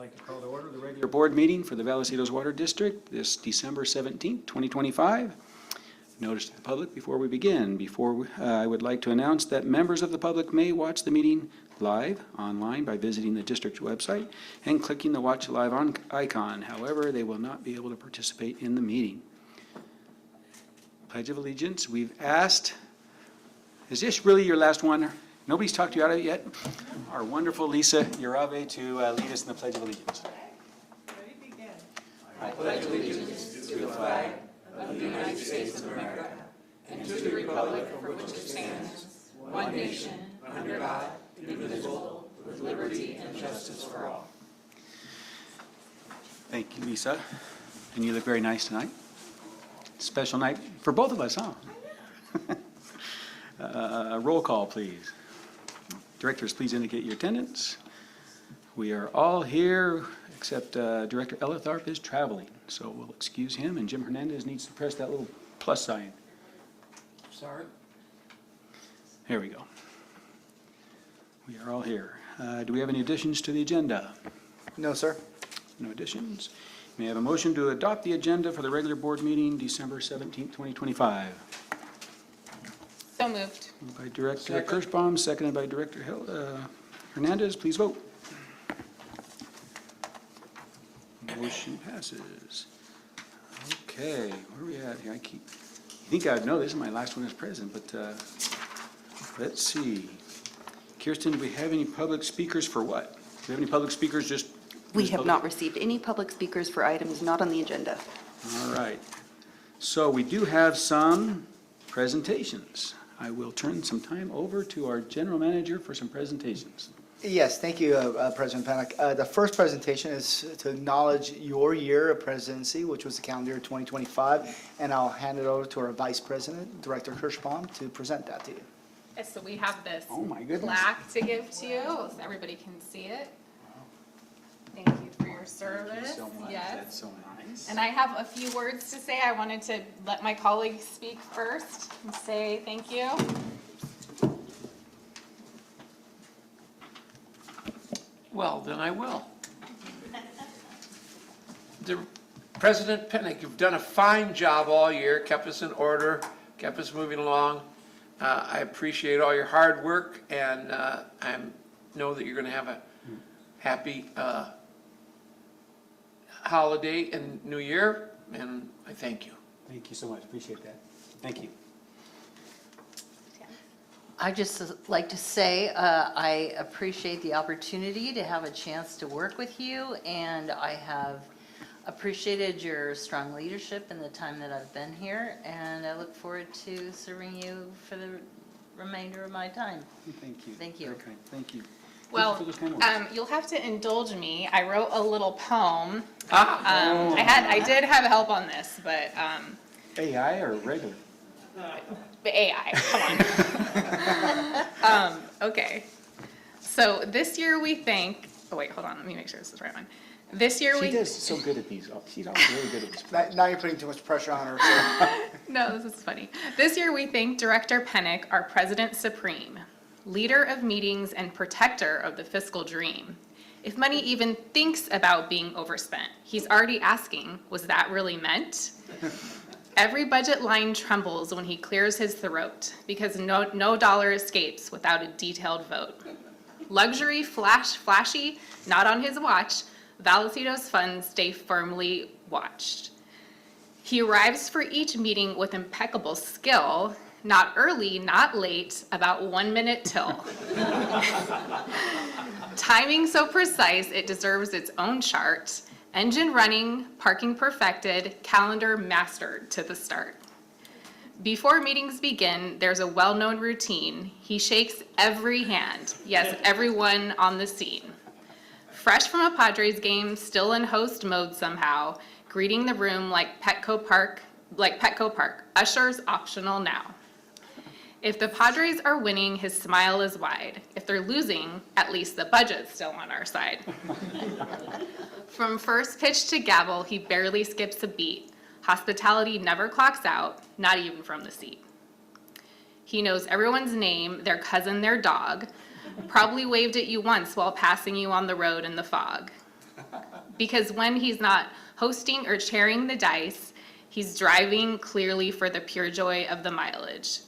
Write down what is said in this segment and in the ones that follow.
like to call to order the regular board meeting for the Vallecitos Water District this December 17th, 2025. Notice to the public before we begin. I would like to announce that members of the public may watch the meeting live online by visiting the district website and clicking the Watch Live icon. However, they will not be able to participate in the meeting. Pledge of Allegiance, we've asked, is this really your last one? Nobody's talked you out of it yet? Our wonderful Lisa Urave to lead us in the Pledge of Allegiance. Ready, begin. I pledge allegiance to the flag of the United States of America and to the republic for which it stands, one nation, under God, indivisible, with liberty and justice for all. Thank you, Lisa. And you look very nice tonight. Special night for both of us, huh? Roll call, please. Directors, please indicate your attendance. We are all here except Director Ellithorpe is traveling, so we'll excuse him, and Jim Hernandez needs to press that little plus sign. Sorry. Here we go. We are all here. Do we have any additions to the agenda? No, sir. No additions. May I have a motion to adopt the agenda for the regular board meeting December 17th, 2025? So moved. Moved by Director Kirschbaum, seconded by Director Hernandez. Please vote. Motion passes. Okay, where are we at here? I think I'd know this is my last one as president, but let's see. Kirsten, do we have any public speakers for what? Do we have any public speakers just? We have not received any public speakers for items not on the agenda. All right. So we do have some presentations. I will turn some time over to our general manager for some presentations. Yes, thank you, President Pennock. The first presentation is to acknowledge your year of presidency, which was the calendar year 2025, and I'll hand it over to our Vice President, Director Kirschbaum, to present that to you. Yes, so we have this Oh, my goodness. plaque to give to you, so everybody can see it. Thank you for your service. Thank you so much. Yes. That's so nice. And I have a few words to say. I wanted to let my colleagues speak first and say thank you. Well, then I will. President Pennock, you've done a fine job all year, kept us in order, kept us moving along. I appreciate all your hard work, and I know that you're going to have a happy holiday and New Year, and I thank you. Thank you so much. Appreciate that. Thank you. I just like to say I appreciate the opportunity to have a chance to work with you, and I have appreciated your strong leadership in the time that I've been here, and I look forward to serving you for the remainder of my time. Thank you. Thank you. Very kind. Thank you. Well, Thank you for those kind words. you'll have to indulge me. I wrote a little poem. Oh. I did have help on this, but AI or regular? the AI, come on. Okay. So this year we think, oh wait, hold on, let me make sure this is the right one. This year She does so good at these. She's always really good at these. Now you're putting too much pressure on her. So. No, this is funny. This year we thank Director Pennock, our President Supreme, leader of meetings and protector of the fiscal dream. If money even thinks about being overspent, he's already asking, was that really meant? Every budget line trembles when he clears his throat because no dollar escapes without a detailed vote. Luxury, flashy, not on his watch, Vallecitos funds stay firmly watched. He arrives for each meeting with impeccable skill, not early, not late, about 1 minute till. Timing so precise, it deserves its own chart. Engine running, parking perfected, calendar mastered to the start. Before meetings begin, there's a well-known routine. He shakes every hand, yes, everyone on the scene. Fresh from a Padres game, still in host mode somehow, greeting the room like Petco Park, ushers optional now. If the Padres are winning, his smile is wide. If they're losing, at least the budget's still on our side. From first pitch to gavel, he barely skips a beat. Hospitality never clocks out, not even from the seat. He knows everyone's name, their cousin, their dog. Probably waved at you once while passing you on the road in the fog. Because when he's not hosting or chairing the dice, he's driving clearly for the pure joy of the mileage.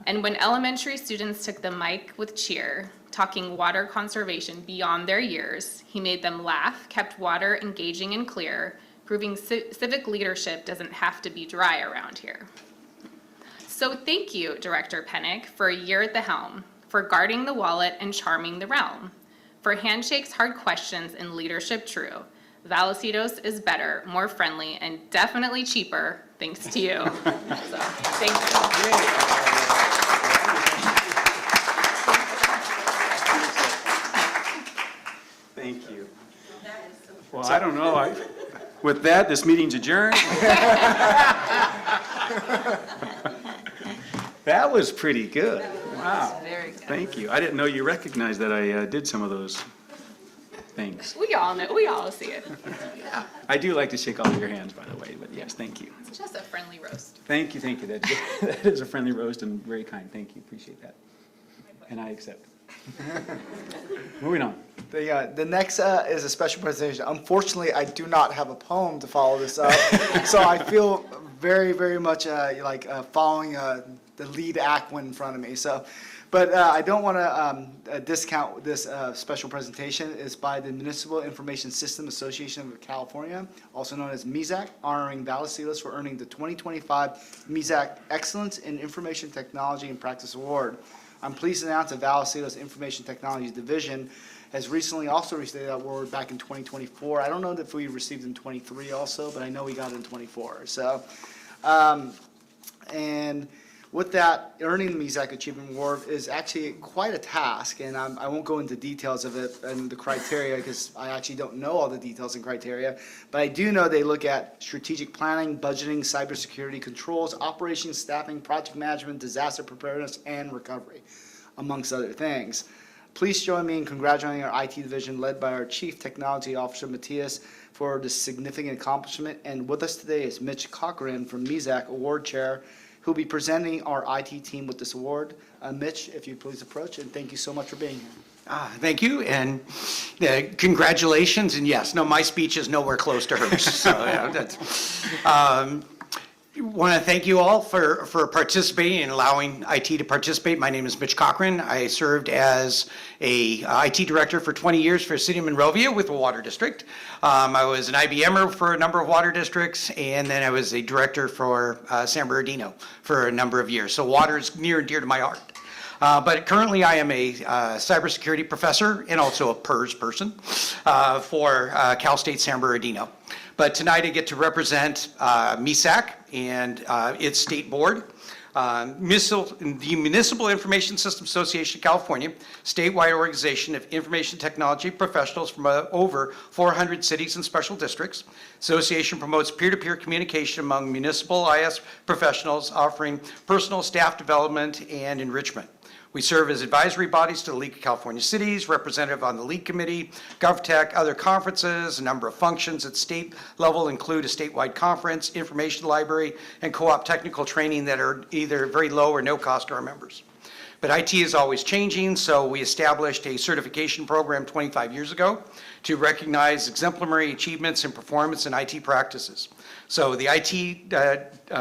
And when elementary students took the mic with cheer, talking water conservation beyond their years, he made them laugh, kept water engaging and clear, proving civic leadership doesn't have to be dry around here. So thank you, Director Pennock, for a year at the helm, for guarding the wallet and charming the realm, for handshakes, hard questions, and leadership true. Vallecitos is better, more friendly, and definitely cheaper thanks to you. So, thank you. Thank you. Well, I don't know. With that, this meeting's adjourned. That was pretty good. Wow. Very good. Thank you. I didn't know you recognized that I did some of those things. We all know, we all see it. I do like to shake all of your hands, by the way, but yes, thank you. It's just a friendly roast. Thank you, thank you. That is a friendly roast and very kind. Thank you, appreciate that. And I accept. Moving on. The next is a special presentation. Unfortunately, I do not have a poem to follow this up, so I feel very, very much following the lead act one in front of me. So, but I don't want to discount this special presentation. It's by the Municipal Information System Association of California, also known as MISAC, honoring Vallecitos for earning the 2025 MISAC Excellence in Information Technology and Practice Award. I'm pleased to announce that Vallecitos Information Technology Division has recently also received that award back in 2024. I don't know if we received in 23 also, but I know we got it in 24. So, and with that, earning the MISAC Achievement Award is actually quite a task, and I won't go into details of it and the criteria because I actually don't know all the details and criteria, but I do know they look at strategic planning, budgeting, cybersecurity controls, operations, staffing, project management, disaster preparedness, and recovery, amongst other things. Please join me in congratulating our IT division led by our Chief Technology Officer, Matthias, for this significant accomplishment. And with us today is Mitch Cochran from MISAC Award Chair, who'll be presenting our IT team with this award. Mitch, if you please approach, and thank you so much for being here. Thank you, and congratulations, and yes, no, my speech is nowhere close to hers, so yeah, that's, want to thank you all for participating and allowing IT to participate. My name is Mitch Cochran. I served as a IT director for 20 years for City of Monrovia with the Water District. I was an IBMer for a number of water districts, and then I was a director for San Bernardino for a number of years. So water is near and dear to my heart. But currently I am a cybersecurity professor and also a PERS person for Cal State San Bernardino. But tonight I get to represent MISAC and its state board. The Municipal Information System Association of California, statewide organization of information technology professionals from over 400 cities and special districts. Association promotes peer-to-peer communication among municipal IS professionals, offering personal staff development and enrichment. We serve as advisory bodies to the League of California Cities, representative on the League Committee, GovTech, other conferences. A number of functions at state level include a statewide conference, information library, and co-op technical training that are either very low or no cost to our members. But IT is always changing, so we established a certification program 25 years ago to recognize exemplary achievements and performance in IT practices. So the IT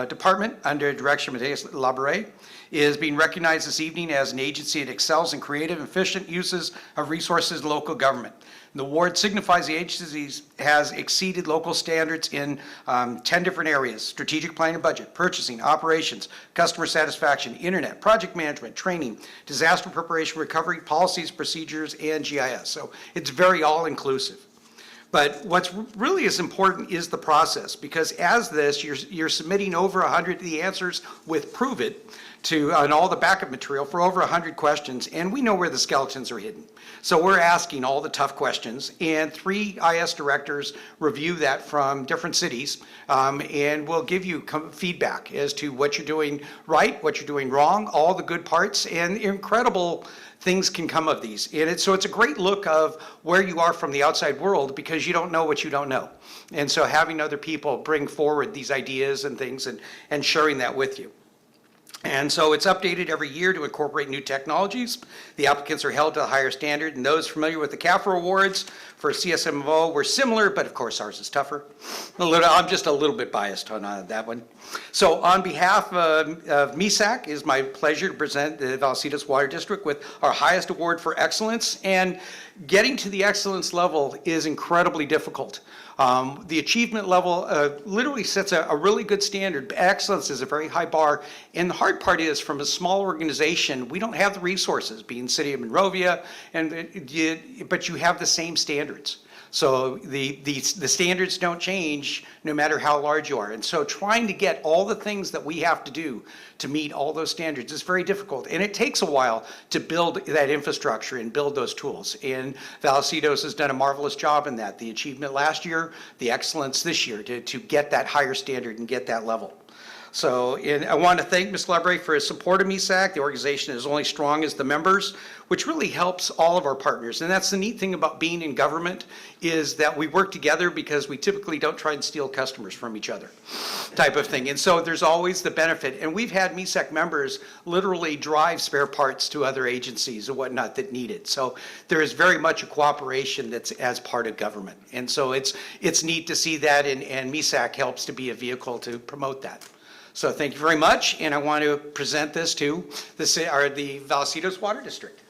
department, under direction of Matthias Labouré, is being recognized this evening as an agency that excels in creative, efficient uses of resources in local government. The award signifies the agency has exceeded local standards in 10 different areas: strategic planning and budget, purchasing, operations, customer satisfaction, internet, project management, training, disaster preparation, recovery, policies, procedures, and GIS. So it's very all-inclusive. But what's really is important is the process, because as this, you're submitting over 100 of the answers with Prove It and all the backup material for over 100 questions, and we know where the skeletons are hidden. So we're asking all the tough questions, and 3 IS directors review that from different cities, and we'll give you feedback as to what you're doing right, what you're doing wrong, all the good parts, and incredible things can come of these. And so it's a great look of where you are from the outside world, because you don't know what you don't know. And so having other people bring forward these ideas and things and sharing that with you. And so it's updated every year to incorporate new technologies. The applicants are held to a higher standard, and those familiar with the CAFR awards for CSMO were similar, but of course ours is tougher. I'm just a little bit biased on that one. So on behalf of MISAC, it is my pleasure to present the Vallecitos Water District with our highest award for excellence. And getting to the excellence level is incredibly difficult. The achievement level literally sets a really good standard. Excellence is a very high bar. And the hard part is, from a small organization, we don't have the resources, being City of Monrovia, but you have the same standards. So the standards don't change no matter how large you are. And so trying to get all the things that we have to do to meet all those standards is very difficult. And it takes a while to build that infrastructure and build those tools. And Vallecitos has done a marvelous job in that. The achievement last year, the excellence this year to get that higher standard and get that level. So I want to thank Ms. Lebre for his support of MISAC. The organization is only strong as the members, which really helps all of our partners. And that's the neat thing about being in government, is that we work together because we typically don't try and steal customers from each other, type of thing. And so there's always the benefit. And we've had MISAC members literally drive spare parts to other agencies and whatnot that need it. So there is very much a cooperation that's as part of government. And so it's neat to see that, and MISAC helps to be a vehicle to promote that. So thank you very much, and I want to present this to the Vallecitos Water District.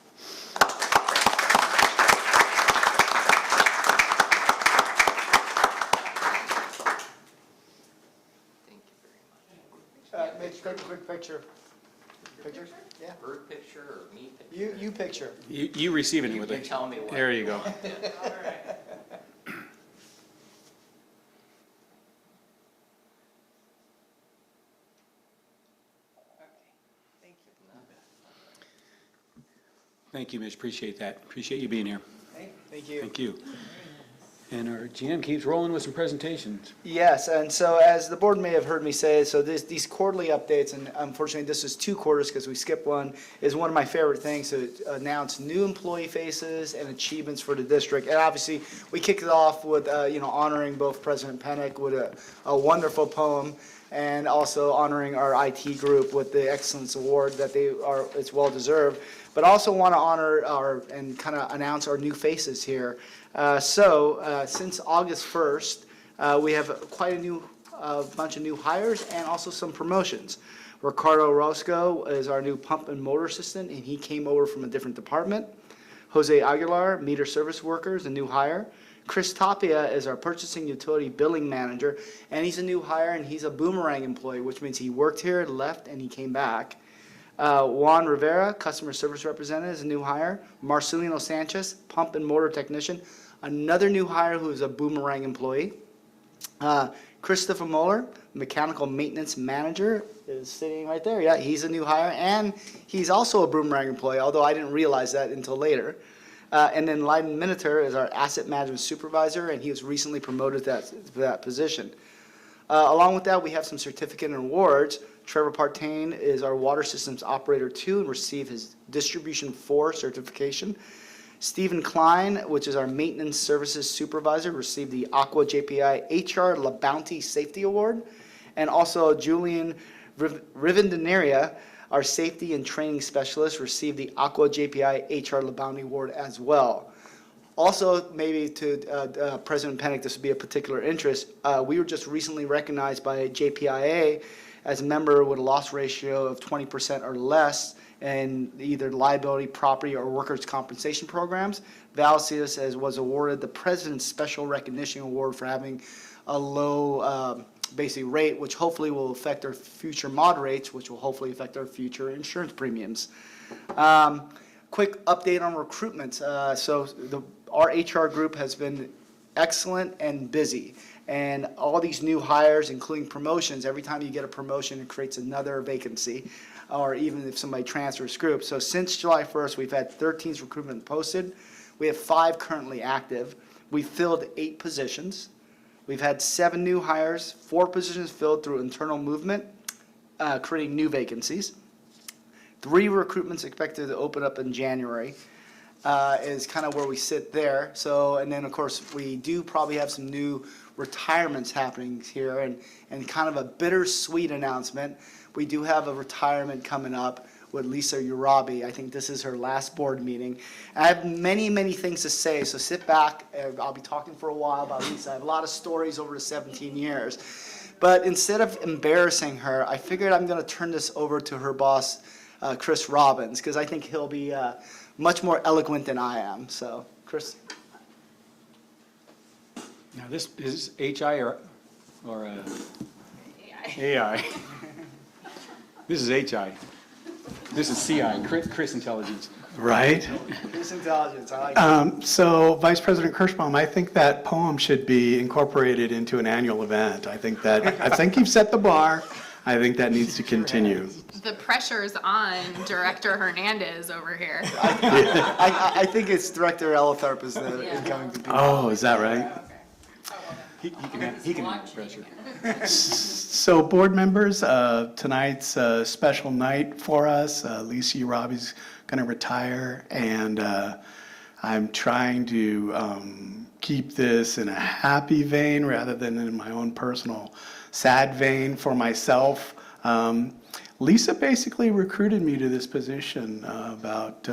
Mitch, take a quick picture. Pictures? Yeah. Bird picture or me picture? You picture. You receiving it with can it. tell me what. There you go. Thank you, Mitch. Appreciate that. Appreciate you being here. Thank you. Thank you. And our GM keeps rolling with some presentations. Yes, and so as the board may have heard me say, so these quarterly updates, and unfortunately this is 2 quarters because we skipped one, is one of my favorite things to announce new employee faces and achievements for the district. And obviously, we kicked it off with, honoring both President Pennock with a wonderful poem, and also honoring our IT group with the Excellence Award that it's well deserved. But also want to honor and kind of announce our new faces here. Since August 1st, we have quite a bunch of new hires and also some promotions. Ricardo Roscoe is our new pump and motor assistant, and he came over from a different department. Jose Aguilar, meter service worker, is a new hire. Chris Tapia is our purchasing utility billing manager, and he's a new hire, and he's a boomerang employee, which means he worked here, left, and he came back. Juan Rivera, customer service representative, is a new hire. Marcelino Sanchez, pump and motor technician, another new hire who is a boomerang employee. Christopher Moeller, mechanical maintenance manager, is sitting right there. Yeah, he's a new hire, and he's also a boomerang employee, although I didn't realize that until later. And then Leiden Miniter is our asset management supervisor, and he was recently promoted to that position. Along with that, we have some certificate and awards. Trevor Partain is our Water Systems Operator 2 and received his Distribution 4 certification. Stephen Klein, which is our Maintenance Services Supervisor, received the Aqua JPI HR La Bounty Safety Award. And also Julian Rivendenaria, our Safety and Training Specialist, received the Aqua JPI HR La Bounty Award as well. Also, maybe to President Pennock, this would be a particular interest. We were just recently recognized by JPIA as a member with a loss ratio of 20% or less in either liability, property, or workers' compensation programs. Vallecitos was awarded the President's Special Recognition Award for having a low basic rate, which hopefully will affect our future mod rates, which will hopefully affect our future insurance premiums. Quick update on recruitment. Our HR group has been excellent and busy. And all these new hires, including promotions, every time you get a promotion, it creates another vacancy, or even if somebody transfers groups. So since July 1st, we've had 13 recruitment posted. We have 5 currently active. We filled 8 positions. We've had 7 new hires, 4 positions filled through internal movement, creating new vacancies. 3 recruitments expected to open up in January. Is kind of where we sit there. So, and then of course we do probably have some new retirements happening here, and kind of a bittersweet announcement. we do have a retirement coming up with Lisa Urabi. I think this is her last board meeting. I have many, many things to say, so sit back. I'll be talking for a while about Lisa. I have a lot of stories over the 17 years. But instead of embarrassing her, I figured I'm going to turn this over to her boss, Chris Robbins, because I think he'll be much more eloquent than I am. So, Chris. Now, this is HI or AI? This is HI. This is CI, Chris Intelligence. Right. Chris Intelligence, I like that. So Vice President Kirschbaum, I think that poem should be incorporated into an annual event. I think you've set the bar. I think that needs to continue. The pressure's on Director Hernandez over here. I think it's Director Elotharp is the incoming VP. Oh, is that right? He can handle pressure. So board members, tonight's a special night for us. Lisa Urabi's going to retire, and I'm trying to keep this in a happy vein rather than in my own personal sad vein for myself. Lisa basically recruited me to this position about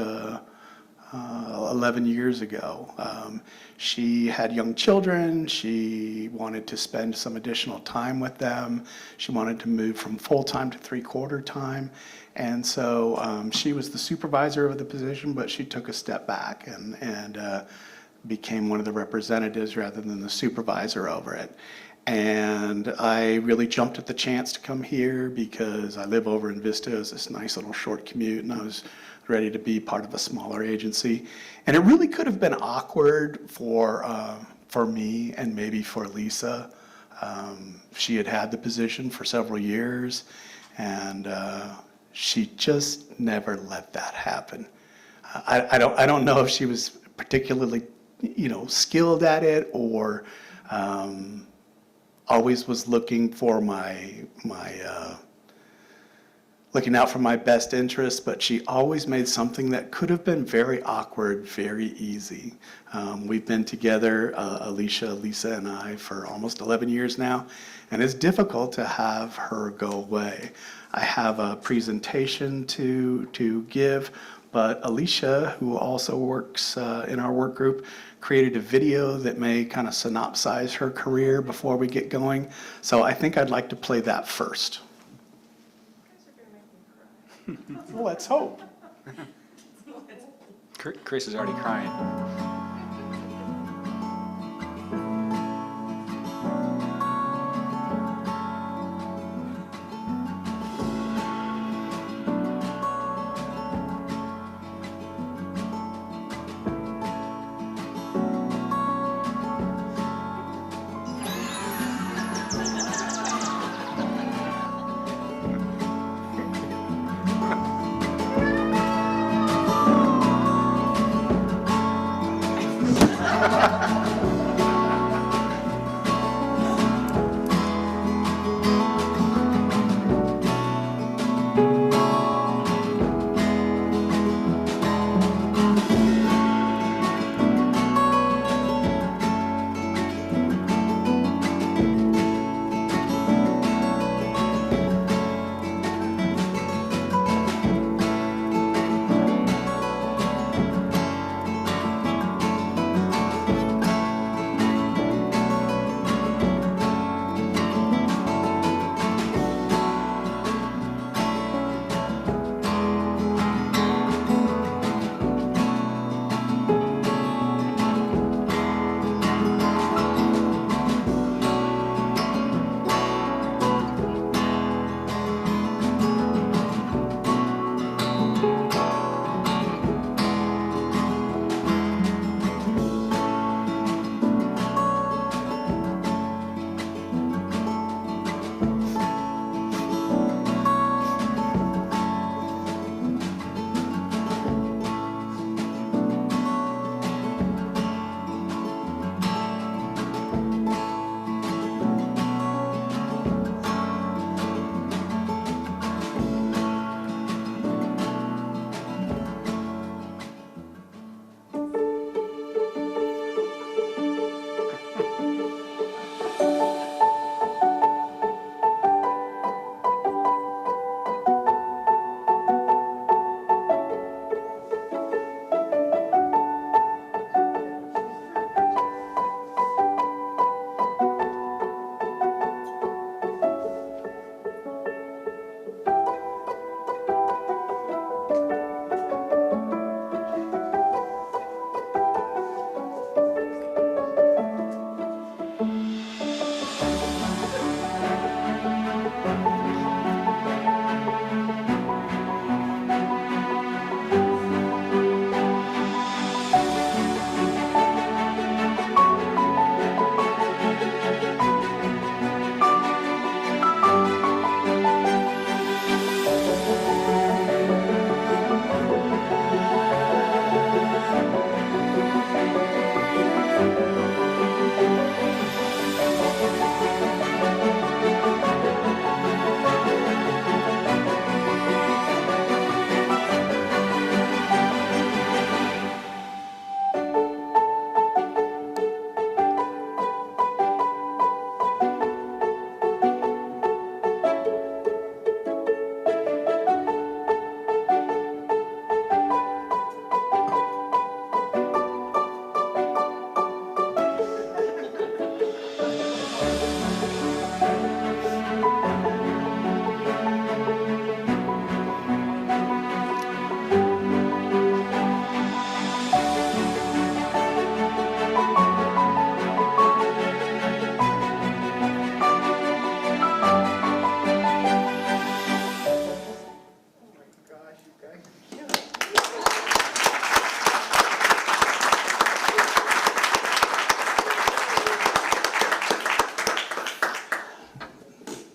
11 years ago. She had young children. She wanted to spend some additional time with them. She wanted to move from full-time to three-quarter time. And so she was the supervisor of the position, but she took a step back and became one of the representatives rather than the supervisor over it. And I really jumped at the chance to come here because I live over in Vista. It's this nice little short commute, and I was ready to be part of a smaller agency. And it really could have been awkward for me and maybe for Lisa. She had had the position for several years, and she just never let that happen. I don't know if she was particularly, skilled at it or always was looking for looking out for my best interests, but she always made something that could have been very awkward, very easy. We've been together, Alicia, Lisa, and I, for almost 11 years now, and it's difficult to have her go away. I have a presentation to give, but Alicia, who also works in our work group, created a video that may kind of synopsize her career before we get going. So I think I'd like to play that first. Well, let's hope. Chris is already crying.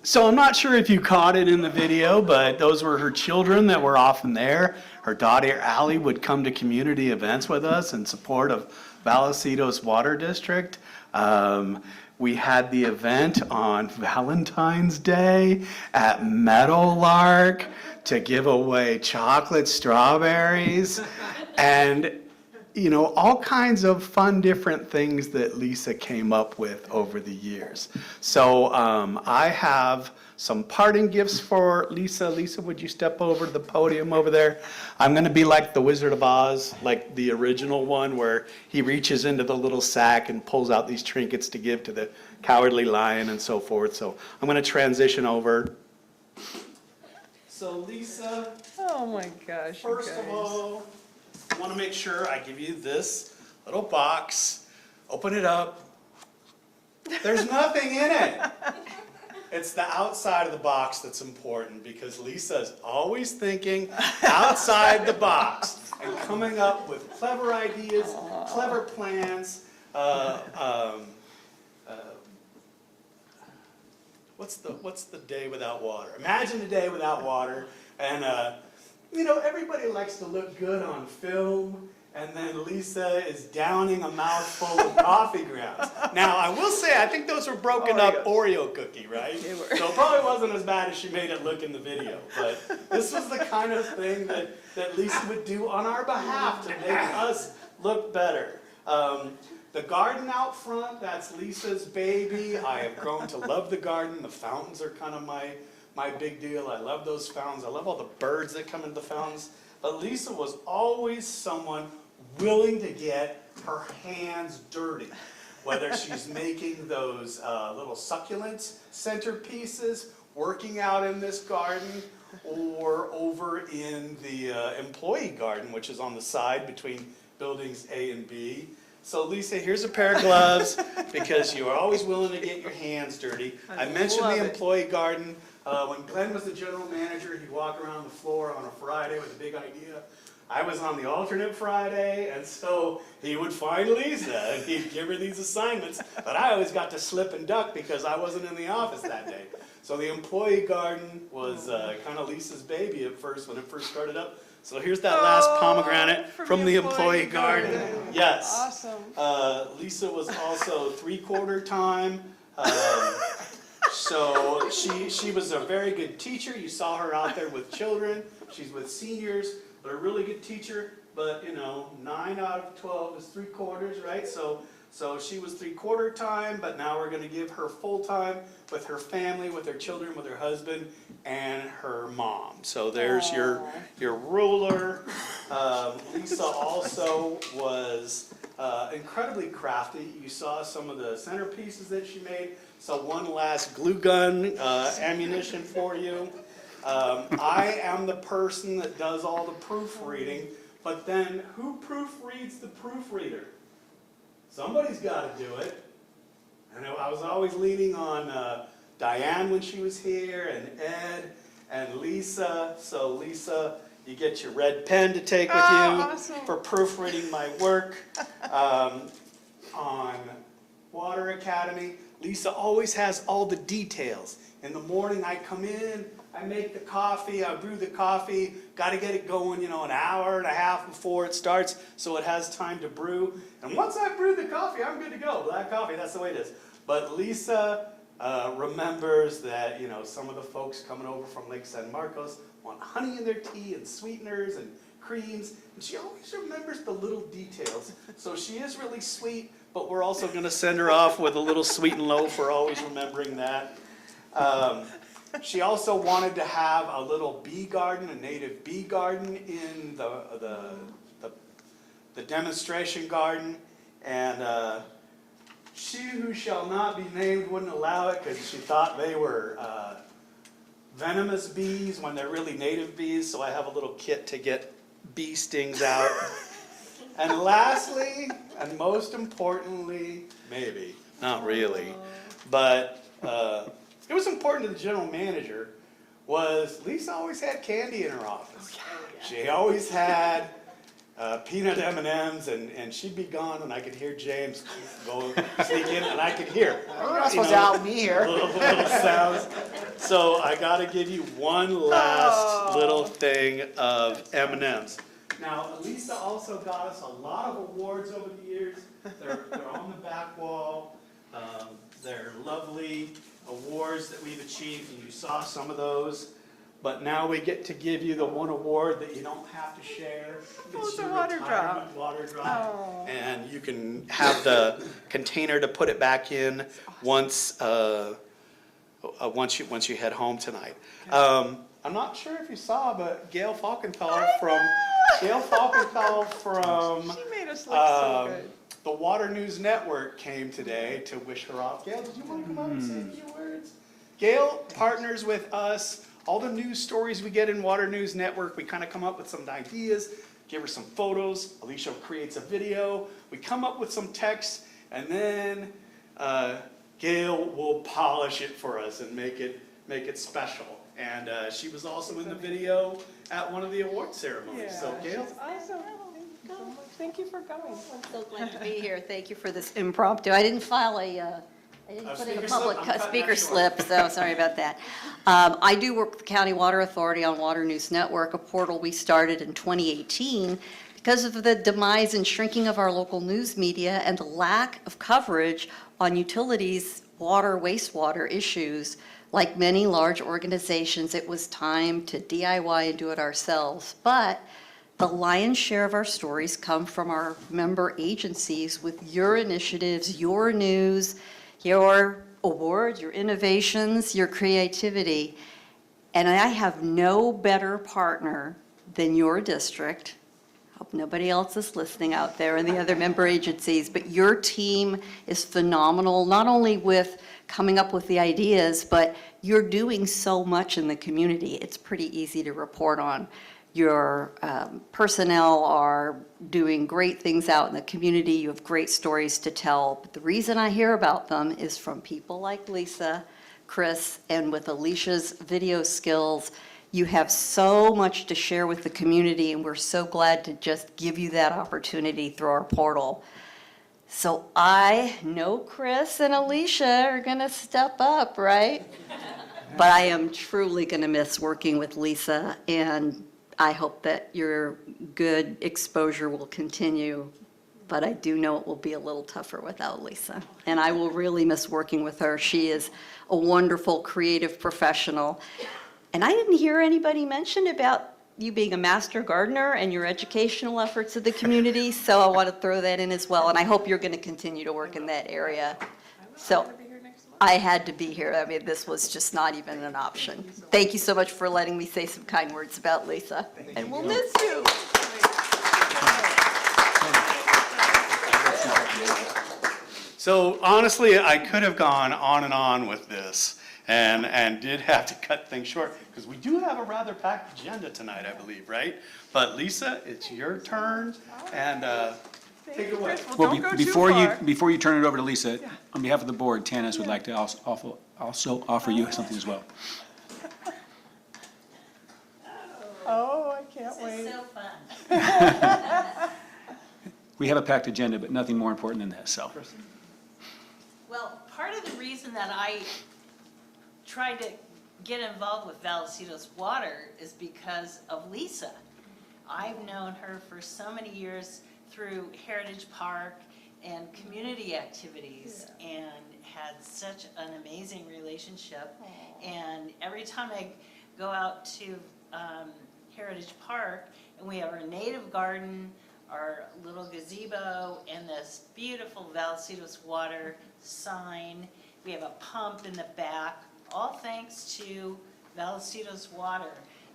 So I'm not sure if you caught it in the video, but those were her children that were often there. Her daughter Allie would come to community events with us in support of Vallecitos Water District. We had the event on Valentine's Day at Meadowlark to give away chocolate strawberries and, you know, all kinds of fun different things that Lisa came up with over the years. So I have some parting gifts for Lisa. Lisa, would you step over to the podium over there? I'm going to be like the Wizard of Oz, like the original one where he reaches into the little sack and pulls out these trinkets to give to the Cowardly Lion and so forth. So I'm going to transition over. So Lisa, Oh my gosh. you first of guys. all, I want to make sure I give you this little box. Open it up. There's nothing in it. It's the outside of the box that's important because Lisa's always thinking outside the box and coming up with clever ideas, clever plans. What's the day without water? Imagine a day without water, and you know, everybody likes to look good on film, and then Lisa is downing a mouthful of coffee grounds. Now, I will say, I think those were broken up Oreo cookie, right? They were. So it probably wasn't as bad as she made it look in the video, but this was the kind of thing that Lisa would do on our behalf to make us look better. The garden out front, that's Lisa's baby. I have grown to love the garden. The fountains are kind of my big deal. I love those fountains. I love all the birds that come into the fountains. But Lisa was always someone willing to get her hands dirty. Whether she's making those little succulent centerpieces, working out in this garden, or over in the employee garden, which is on the side between buildings A and B. So Lisa, here's a pair of gloves because you are always willing to get your hands dirty. I mentioned love the it. employee garden. When Glenn was the general manager, he'd walk around the floor on a Friday with a big idea. I was on the alternate Friday, and so he would find Lisa, and he'd give her these assignments, but I always got to slip and duck because I wasn't in the office that day. So the employee garden was kind of Lisa's baby at first, when it first started up. So here's that last pomegranate from the employee garden. Yes. Awesome. Lisa was also 3/4 time. So she was a very good teacher. You saw her out there with children. She's with seniors, but a really good teacher. But you know, 9 out of 12 is 3/4, right? So she was 3/4 time, but now we're going to give her full time with her family, with her children, with her husband, and her mom. So there's your ruler. Lisa also was incredibly crafty. You saw some of the centerpieces that she made. So one last glue gun ammunition for you. I am the person that does all the proofreading, but then who proofreads the proofreader? Somebody's got to do it. And I was always leaning on Diane when she was here, and Ed, and Lisa. So Lisa, you get your red pen to take with you awesome. for proofreading my work. On Water Academy, Lisa always has all the details. In the morning, I come in, I make the coffee, I brew the coffee, got to get it going, you know, an hour and a half before it starts so it has time to brew. And once I brew the coffee, I'm good to go. Black coffee, that's the way it is. But Lisa remembers that, you know, some of the folks coming over from Lake San Marcos want honey in their tea and sweeteners and creams. And she always remembers the little details. So she is really sweet, but we're also going to send her off with a little sweetened loaf for always remembering that. She also wanted to have a little bee garden, a native bee garden in the demonstration garden, and she who shall not be named wouldn't allow it because she thought they were venomous bees when they're really native bees, so I have a little kit to get bee stings out. And lastly, and most importantly, maybe, not really, but it was important to the general manager, was Lisa always had candy in her office. She always had peanut M&Ms, and she'd be gone, and I could hear James go sneak in, and I could hear. You're not supposed to out me here. Little sounds. So I got to give you one last little thing of M&Ms. Now, Lisa also got us a lot of awards over the years. They're on the back wall. They're lovely awards that we've achieved, and you saw some of those. But now we get to give you the one award that you don't have to share. It's the your water retirement drop. water drop. And you can have the container to put it back in once you head home tonight. I'm not sure if you saw, but Gail Falkenthal from She made us look so good. the Water News Network came today to wish her off. Gail, did you want to come up and say a few words? Gail partners with us. All the news stories we get in Water News Network, we kind of come up with some ideas, give her some photos. Alicia creates a video. We come up with some text, and then Gail will polish it for us and make it special. And she was also in the video at one of the award ceremonies. So Gail, Awesome. Thank you for coming. I'm so glad to be here. Thank you for this impromptu. I didn't file I didn't put in a speaker public slip? I'm cutting speaker that short. slip, so sorry about that. I do work with the County Water Authority on Water News Network, a portal we started in 2018 because of the demise and shrinking of our local news media and the lack of coverage on utilities, water, wastewater issues. Like many large organizations, it was time to DIY and do it ourselves. But the lion's share of our stories come from our member agencies with your initiatives, your news, your awards, your innovations, your creativity. And I have no better partner than your district. Hope nobody else is listening out there and the other member agencies, but your team is phenomenal, not only with coming up with the ideas, but you're doing so much in the community. It's pretty easy to report on. Your personnel are doing great things out in the community. You have great stories to tell. But the reason I hear about them is from people like Lisa, Chris, and with Alicia's video skills. You have so much to share with the community, and we're so glad to just give you that opportunity through our portal. So I know Chris and Alicia are going to step up, right? But I am truly going to miss working with Lisa, and I hope that your good exposure will continue, but I do know it will be a little tougher without Lisa. And I will really miss working with her. She is a wonderful, creative professional. And I didn't hear anybody mention about you being a master gardener and your educational efforts in the community, so I want to throw that in as well. And I hope you're going to continue to work in that area. So I had to be here. I mean, this was just not even an option. Thank you so much for letting me say some kind words about Lisa. And we'll miss you. so honestly, I could have gone on and on with this and did have to cut things short because we do have a rather packed agenda tonight, I believe, right? But Lisa, it's your turn, and take it away. Well, Well, don't go too before far. before you turn it over to Lisa, on behalf of the board, Tanis would like to also offer you something as well. Oh, I can't wait. So fun. We have a packed agenda, but nothing more important than this, so. Well, part of the reason that I tried to get involved with Vallecitos Water is because of Lisa. I've known her for so many years through Heritage Park and community activities and had such an amazing relationship. And every time I go out to Heritage Park and we have our native garden, our little gazebo, and this beautiful Vallecitos Water sign. We have a pump in the back, all thanks to Vallecitos Water.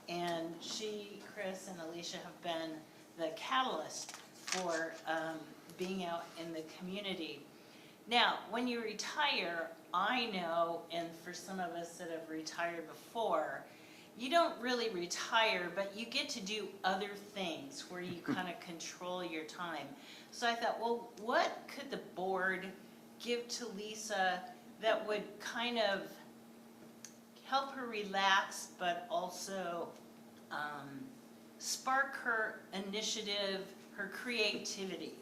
And she, Chris, and Alicia have been the catalyst for being out in the community. Now, when you retire, I know, and for some of us that have retired before, you don't really retire, but you get to do other things where you kind of control your time. So I thought, well, what could the board give to Lisa that would kind of help her relax, but also spark her initiative, her creativity.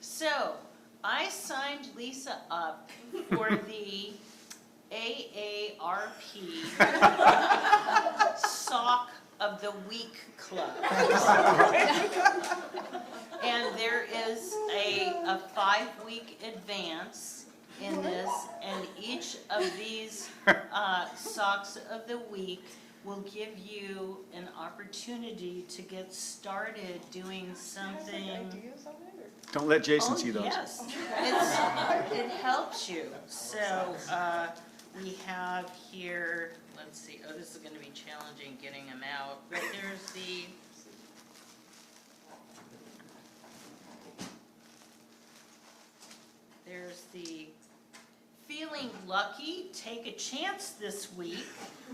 So I signed Lisa up for the AARP Sock of the Week Club. And there is a 5-week advance in this, and each of these socks of the week will give you an opportunity to get started doing something. Ideas on it, or? Don't let Jason see those. Yes, it helps you. So we have here, let's see, oh, this is going to be challenging getting them out, but there's the Feeling Lucky, Take a Chance This Week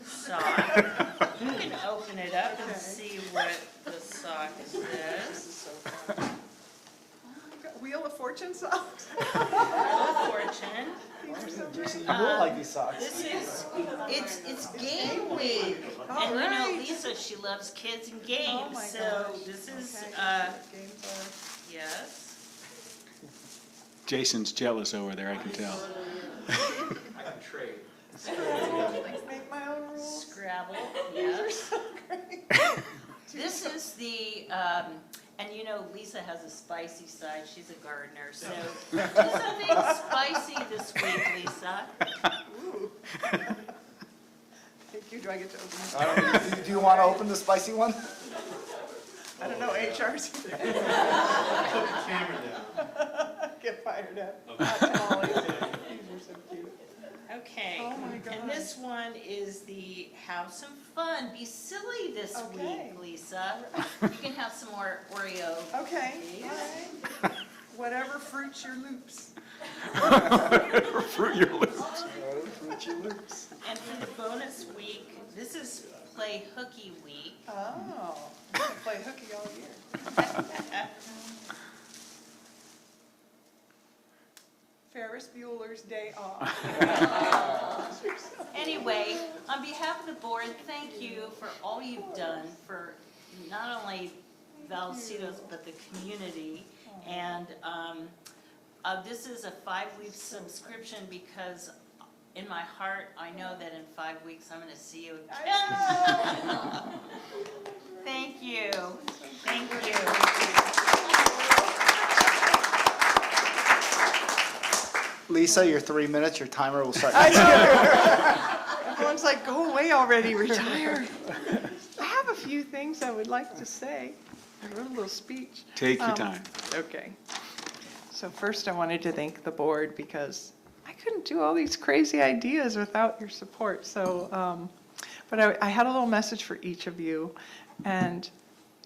sock. You can open it up and see what the sock says. Wheel of Fortune socks? Fortune. Jason, you will like these socks. This is, it's game week. And you know, Lisa, she loves kids and Oh games, my so gosh. this is, Okay. Games yes. Jason's jealous over there, I can tell. I can trade. are- Make my own rules. Scrabble, yes. This is the, and you know, Lisa has a spicy side, she's a gardener, so do something spicy this week, Lisa. Thank you. Do I get to open it? I don't know, do you want to open the spicy one? I don't know, HR's. Get fired up. Not tamales. These are so cute. Okay. Oh my And God. this one is the Have Some Fun, Be Silly this Okay. week, Lisa. You can have some more Oreo. Okay, cookies. all right. Whatever fruits your loops. Fruit your lips. And for the bonus week, this is Play Hooky Week. Oh, I can play hooky all year. Ferris Bueller's Day Off. Anyway, on behalf of the board, thank you for all you've done for not only Vallecitos, but the community. And this is a 5-week subscription because in my heart, I know that in 5 weeks, I'm going to see you again. Thank you. Thank you. Lisa, your 3 minutes, your timer will start. Everyone's like, go away already, retire. I have a few things I would like to say. I wrote a little speech. Take your time. Okay. So first I wanted to thank the board because I couldn't do all these crazy ideas without your support. So, but I had a little message for each of you. And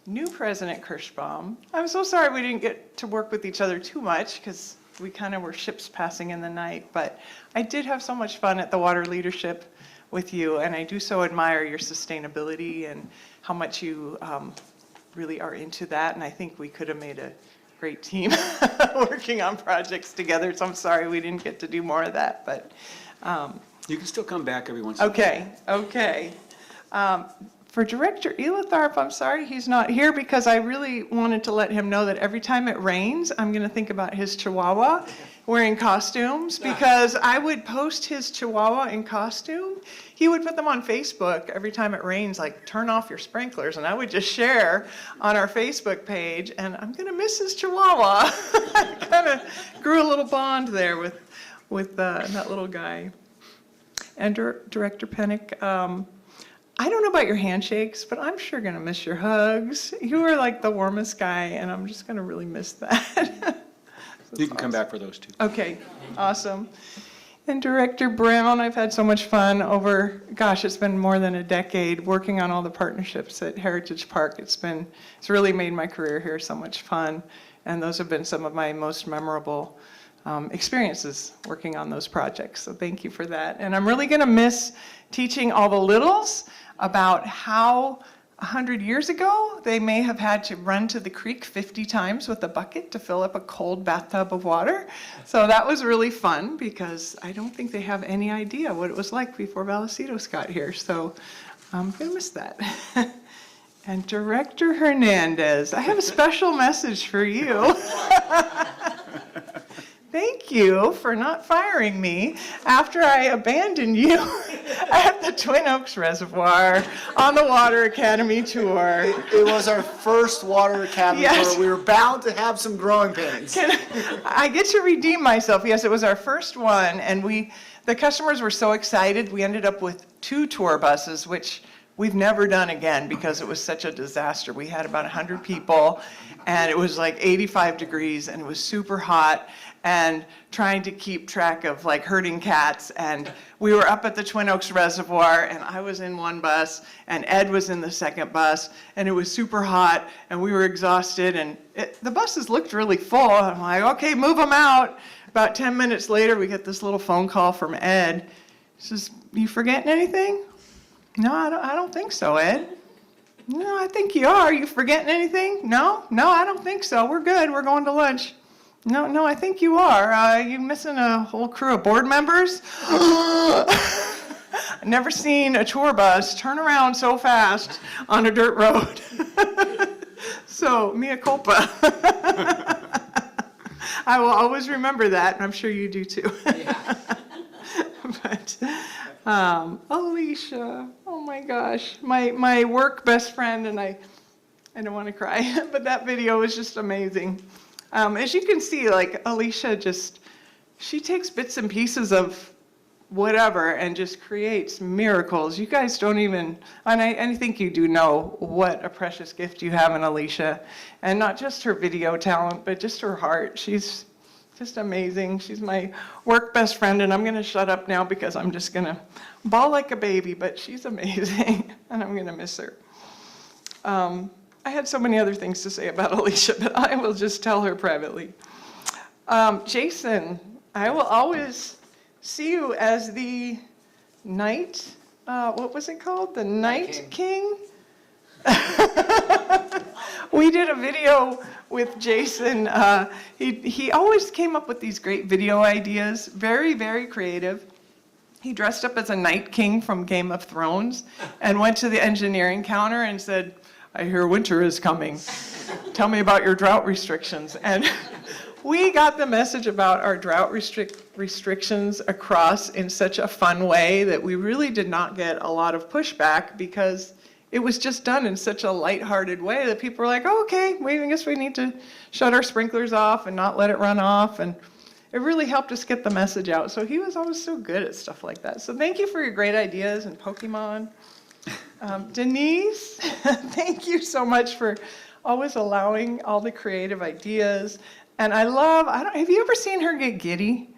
new President Kirschbaum, I'm so sorry we didn't get to work with each other too much because we kind of were ships passing in the night. But I did have so much fun at the Water Leadership with you. And I do so admire your sustainability and how much you really are into that. And I think we could have made a great team working on projects together. So I'm sorry we didn't get to do more of that, but. You can still come back every once in a while. Okay. For Director Elitharp, I'm sorry he's not here because I really wanted to let him know that every time it rains, I'm going to think about his Chihuahua wearing costumes because I would post his Chihuahua in costume. He would put them on Facebook every time it rains, like turn off your sprinklers, and I would just share on our Facebook page, and I'm going to miss his Chihuahua. I kind of grew a little bond there with that little guy. And Director Pennock, I don't know about your handshakes, but I'm sure going to miss your hugs. You were like the warmest guy, and I'm just going to really miss that. You can come back for those two. Okay, awesome. And Director Brown, I've had so much fun over, gosh, it's been more than a decade working on all the partnerships at Heritage Park. It's really made my career here so much fun, and those have been some of my most memorable experiences working on those projects. So thank you for that. And I'm really going to miss teaching all the littles about how 100 years ago they may have had to run to the creek 50 times with a bucket to fill up a cold bathtub of water. So that was really fun because I don't think they have any idea what it was like before Vallecitos got here. So I'm going to miss that. And Director Hernandez, I have a special message for you. Thank you for not firing me after I abandoned you at the Twin Oaks Reservoir on the Water Academy tour. It was our first Water Academy Yes. tour. We were bound to have some growing pains. I get to redeem myself. Yes, it was our first one, and the customers were so excited. We ended up with 2 tour buses, which we've never done again because it was such a disaster. We had about 100 people, and it was like 85 degrees, and it was super hot, and trying to keep track of like herding cats. And we were up at the Twin Oaks Reservoir, and I was in one bus, and Ed was in the second bus, and it was super hot, and we were exhausted, and the buses looked really full. I'm like, okay, move them out. About 10 minutes later, we get this little phone call from Ed. He says, you forgetting anything? No, I don't think so, Ed. No, I think you are. You forgetting anything? No, I don't think so. We're good. We're going to lunch. No, I think you are. You missing a whole crew of board members? I've never seen a tour bus turn around so fast on a dirt road. So, mea culpa. I will always remember that, and I'm sure you do too. But, Alicia, oh my gosh, my work best friend, and I don't want to cry, but that video was just amazing. As you can see, like Alicia she takes bits and pieces of whatever and just creates miracles. You guys don't even, and I think you do know what a precious gift you have in Alicia, and not just her video talent, but just her heart. She's just amazing. She's my work best friend, and I'm going to shut up now because I'm just going to bawl like a baby, but she's amazing, and I'm going to miss her. I had so many other things to say about Alicia, but I will just tell her privately. Jason, I will always see you as the night, what was it called? The Night King? We did a video with Jason. He always came up with these great video ideas, very, very creative. He dressed up as a Night King from Game of Thrones and went to the engineering counter and said, I hear winter is coming. Tell me about your drought restrictions. And we got the message about our drought restrictions across in such a fun way that we really did not get a lot of pushback because it was just done in such a lighthearted way that people were like, oh, okay, I guess we need to shut our sprinklers off and not let it run off. And it really helped us get the message out. So he was always so good at stuff like that. So thank you for your great ideas and Pokemon. Denise, thank you so much for always allowing all the creative ideas. And I love, have you ever seen her get giddy?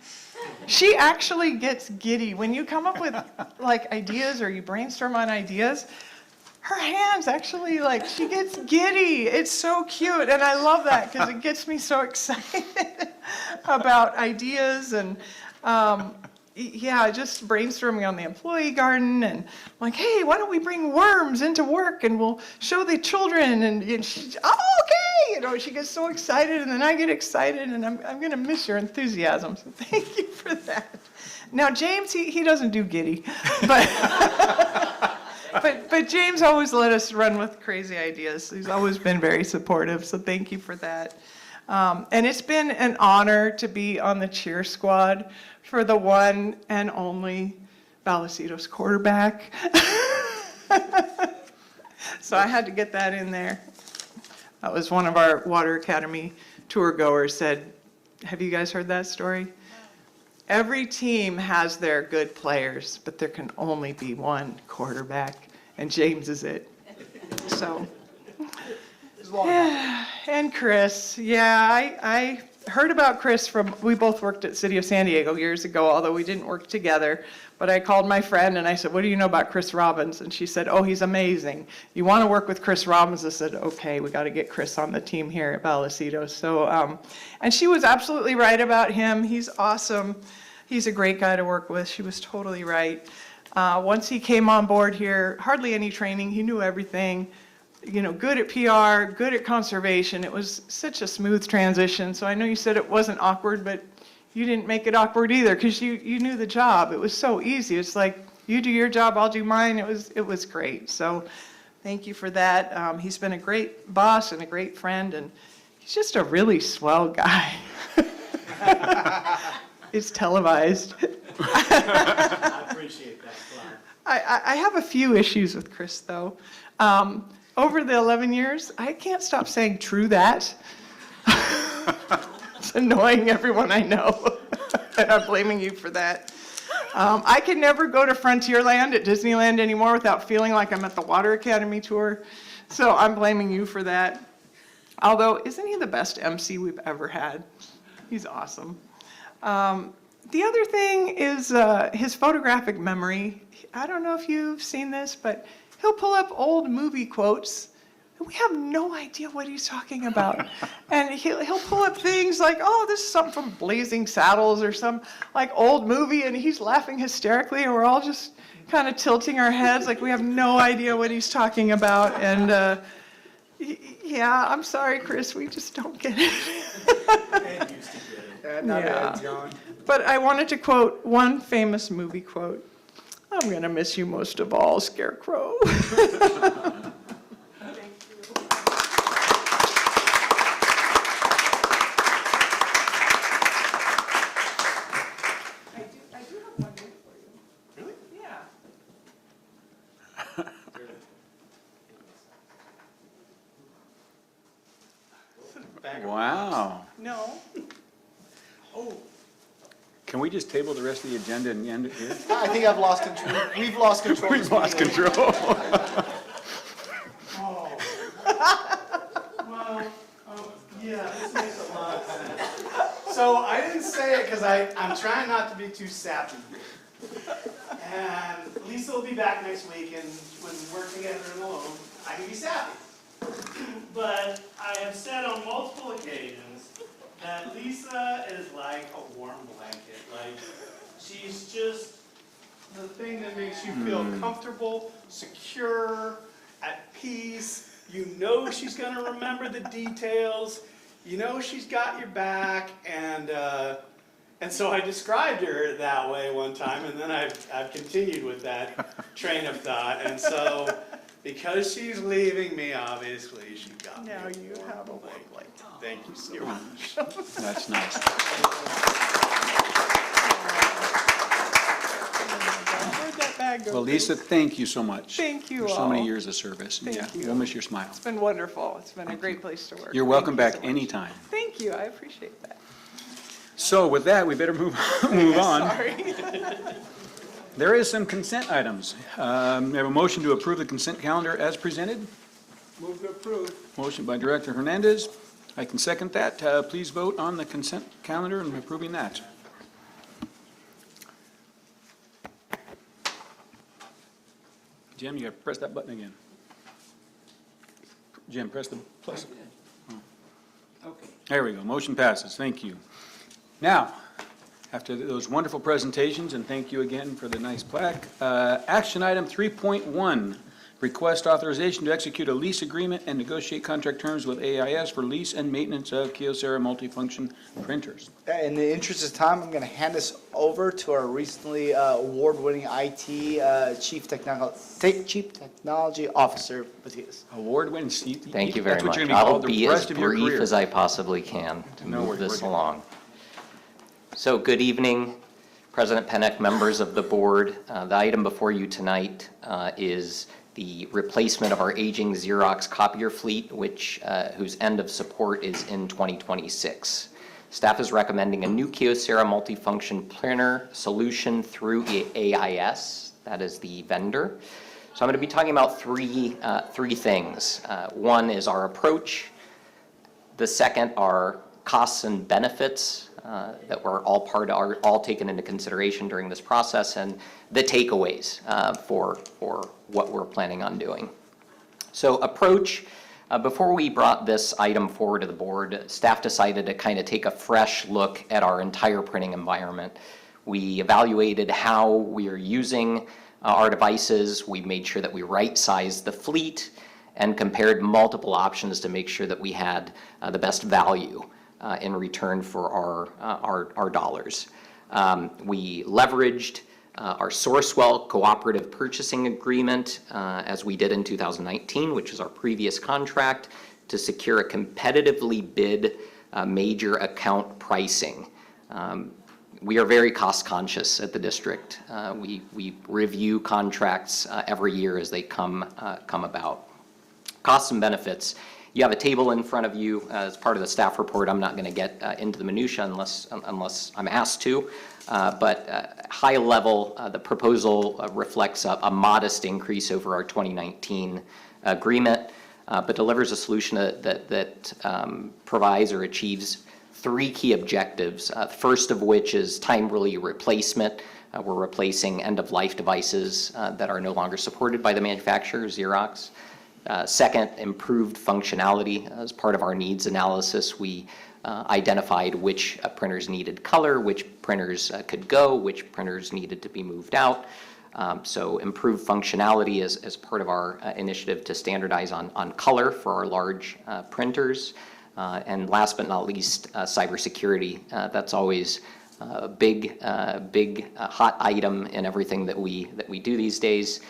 She actually gets giddy. When you come up with like ideas or you brainstorm on ideas, her hands actually she gets giddy. It's so cute. And I love that because it gets me so excited about ideas and, just brainstorming on the employee garden and like, hey, why don't we bring worms into work and we'll show the children and she's, oh, okay, she gets so excited and then I get excited and I'm going to miss your enthusiasm. So thank you for that. Now, James, he doesn't do giddy, but, but James always let us run with crazy ideas. He's always been very supportive, so thank you for that. And it's been an honor to be on the cheer squad for the one and only Vallecitos quarterback. So I had to get that in there. That was one of our Water Academy tour goers said, have you guys heard that story? Every team has their good players, but there can only be one quarterback, and James is it. So. Yeah, and Chris, I heard about Chris we both worked at City of San Diego years ago, although we didn't work together. But I called my friend and I said, what do you know about Chris Robbins? And she said, oh, he's amazing. You want to work with Chris Robbins? I said, okay, we got to get Chris on the team here at Vallecitos. So, and she was absolutely right about him. He's awesome. He's a great guy to work with. She was totally right. Once he came on board here, hardly any training. He knew everything. Good at PR, good at conservation. It was such a smooth transition. So I know you said it wasn't awkward, but you didn't make it awkward either because you knew the job. It was so easy. It's like, you do your job, I'll do mine. It was great. So Thank you for that. He's been a great boss and a great friend, and he's just a really swell guy. It's televised. I appreciate that, Clyde. I have a few issues with Chris, though. Over the 11 years, I can't stop saying true that. It's annoying everyone I know, and I'm blaming you for that. I can never go to Frontierland at Disneyland anymore without feeling like I'm at the Water Academy tour, so I'm blaming you for that. Although, isn't he the best MC we've ever had? He's awesome. The other thing is his photographic memory. I don't know if you've seen this, but he'll pull up old movie quotes, and we have no idea what he's talking about. And he'll pull up things like, oh, this is something from Blazing Saddles or some like old movie, and he's laughing hysterically, and we're all just kind of tilting our heads like we have no idea what he's talking about. And yeah, I'm sorry, Chris, we just don't get it. Ed used to get it. Yeah. But I wanted to quote one famous movie quote. I'm gonna miss you most of all, Scarecrow. Wow. No. Can we just table the rest of the agenda and end it here? I think I've lost control. We've lost control. We've lost control. Yeah, this makes a lot of sense. So I didn't say it because I'm trying not to be too sappy. And Lisa will be back next week, and when we're together and alone, I can be sappy. But I have said on multiple occasions that Lisa is like a warm blanket. Like, she's just the thing that makes you feel comfortable, secure, at peace. You know she's gonna remember the details. You know she's got your back, and so I described her that way one time, and then I've continued with that train of thought. And so, because she's leaving me, obviously she got me. Now you warm have a blanket. warm Thank you so much. That's nice. Where'd that bag go? Well, Lisa, thank you so much. Thank you For so many all. years of service. Thank Yeah, you. we'll miss your smile. It's been wonderful. It's been a great place to work. You're Thank welcome you back so much. anytime. Thank you. I appreciate that. So with that, we better move on. Sorry. There is some consent items. We have a motion to approve the consent calendar as presented. Move to approve. Motion by Director Hernandez. I can second that. Please vote on the consent calendar and approving that. Jim, you got to press that button again. Jim, press the plus. Okay. There we go. Motion passes. Thank you. Now, after those wonderful presentations, and thank you again for the nice plaque, action item 3.1, request authorization to execute a lease agreement and negotiate contract terms with AIS for lease and maintenance of Kyocera multifunction printers. In the interest of time, I'm going to hand this over to our recently award-winning IT Chief Technology Officer, Matthias. Award-winning. Thank you very That's what much. you're going to be I will called the be as rest of your brief career. as I possibly can to No move worries, this we're good. along. So good evening, President Pennock, members of the board. The item before you tonight is the replacement of our aging Xerox copier fleet, whose end of support is in 2026. Staff is recommending a new Kyocera multifunction printer solution through AIS, that is the vendor. So I'm going to be talking about three things. One is our approach. The second are costs and benefits that were all taken into consideration during this process, and the takeaways for what we're planning on doing. So approach, before we brought this item forward to the board, staff decided to kind of take a fresh look at our entire printing environment. We evaluated how we are using our devices. We made sure that we right-sized the fleet and compared multiple options to make sure that we had the best value in return for our dollars. We leveraged our Sourcewell Cooperative Purchasing Agreement, as we did in 2019, which is our previous contract, to secure a competitively bid major account pricing. We are very cost conscious at the district. We review contracts every year as they come about. Costs and benefits. You have a table in front of you as part of the staff report. I'm not going to get into the minutia unless I'm asked to. But high level, the proposal reflects a modest increase over our 2019 agreement, but delivers a solution that provides or achieves three key objectives. First of which is timely replacement. We're replacing end-of-life devices that are no longer supported by the manufacturer, Xerox. Second, improved functionality. As part of our needs analysis, we identified which printers needed color, which printers could go, which printers needed to be moved out. So improved functionality as part of our initiative to standardize on color for our large printers. And last but not least, cybersecurity. That's always a big hot item in everything that we do these days.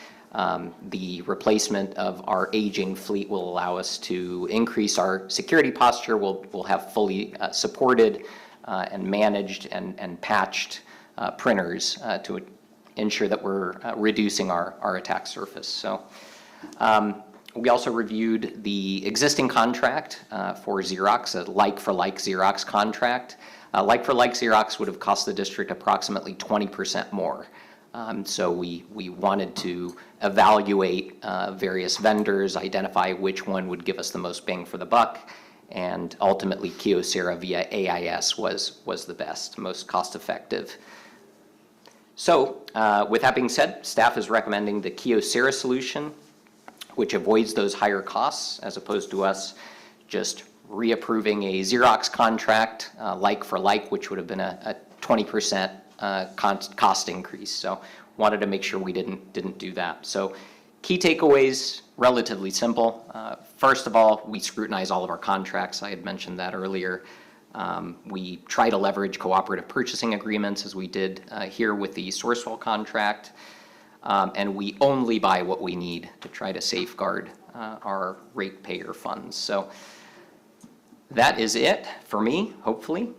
The replacement of our aging fleet will allow us to increase our security posture. We'll have fully supported and managed and patched printers to ensure that we're reducing our attack surface. So we also reviewed the existing contract for Xerox, a like-for-like Xerox contract. Like-for-like Xerox would have cost the district approximately 20% more. So we wanted to evaluate various vendors, identify which one would give us the most bang for the buck, and ultimately Kyocera via AIS was the best, most cost-effective. So with that being said, staff is recommending the Kyocera solution, which avoids those higher costs as opposed to us just reapproving a Xerox contract like for like, which would have been a 20% cost increase. So wanted to make sure we didn't do that. So key takeaways, relatively simple. First of all, we scrutinize all of our contracts. I had mentioned that earlier. We try to leverage cooperative purchasing agreements as we did here with the Sourcewell contract. And we only buy what we need to try to safeguard our ratepayer funds. So that is it for me, hopefully.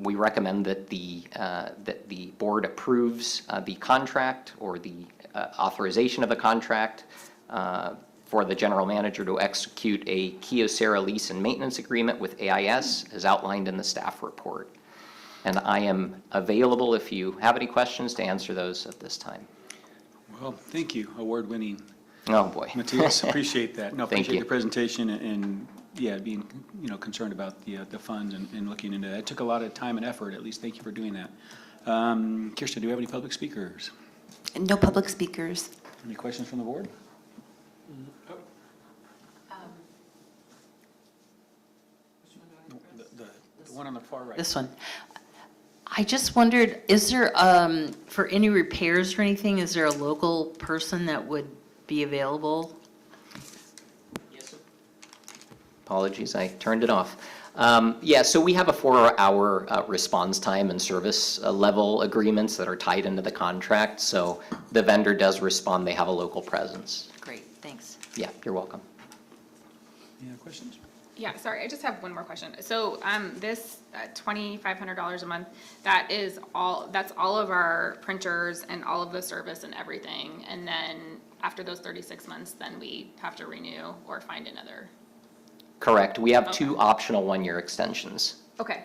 We recommend that the board approves the contract or the authorization of the contract for the general manager to execute a Kyocera lease and maintenance agreement with AIS as outlined in the staff report. And I am available if you have any questions to answer those at this time. Well, thank you, award-winning Oh, boy. Matthias. Appreciate that. No, Thank appreciate you. the presentation and yeah, being concerned about the funds and looking into that. It took a lot of time and effort. At least thank you for doing that. Kirsten, do we have any public speakers? No public speakers. Any questions from the board? The one on the far right. This one. I just wondered, is there, for any repairs or anything, is there a local person that would be available? Apologies, I turned it off. Yeah, so we have a 4-hour response time and service level agreements that are tied into the contract. So the vendor does respond, they have a local presence. Great, thanks. Yeah, you're welcome. Any other questions? Yeah, sorry, I just have one more question. So, this $2,500 a month, that's all of our printers and all of the service and everything. And then after those 36 months, then we have to renew or find another. Correct. We have Okay. 2 optional 1-year extensions. Okay.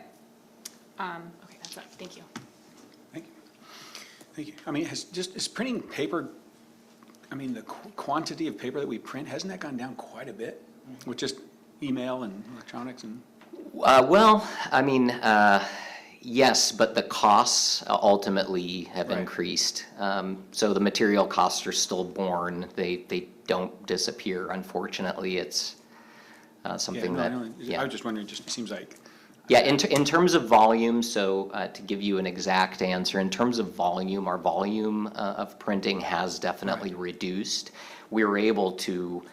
Okay, that's it. Thank you. Thank you. Thank you. I mean, is printing paper, I mean, the quantity of paper that we print, hasn't that gone down quite a bit with just email and electronics and? Well, I mean, yes, but the costs ultimately have Right. increased. So the material costs are still borne. They don't disappear, unfortunately. It's something that, I was just wondering, just seems like. Yeah, in terms of volume, so to give you an exact answer, in terms of volume, our volume of printing has definitely reduced. We were able to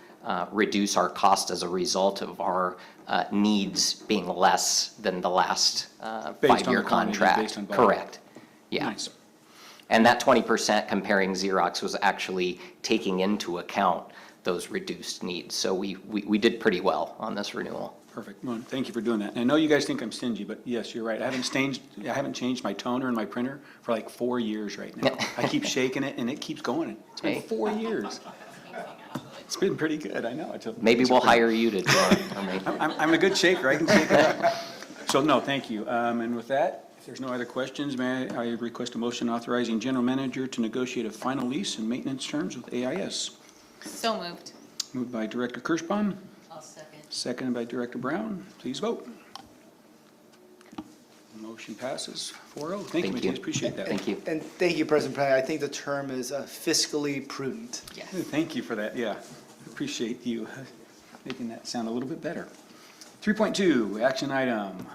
reduce our cost as a result of our needs being less than the last Based on 5-year the quantity, contract. based on volume. Correct. Yeah. Nice. And that 20% comparing Xerox was actually taking into account those reduced needs. So we did pretty well on this renewal. Perfect. Well, thank you for doing that. And I know you guys think I'm stingy, but yes, you're right. I haven't changed my toner in my printer for like 4 years right now. I keep shaking it and it keeps going. It's been Hey. 4 years. It's been pretty good, I know. Maybe we'll hire you to do it. Or maybe- I'm a good shaker, I can shake it up. So, no, thank you. And with that, if there's no other questions, may I request a motion authorizing general manager to negotiate a final lease and maintenance terms with AIS? So moved. Moved by Director Kirschbaum, I'll second. seconded by Director Brown. Please vote. Motion passes 4-0. Thank you, Thank you. Matthias, appreciate that. Thank you. And thank you, President Pennock. I think the term is fiscally prudent. Yes. Thank you for that, yeah. Appreciate you making that sound a little bit better. 3.2, action item,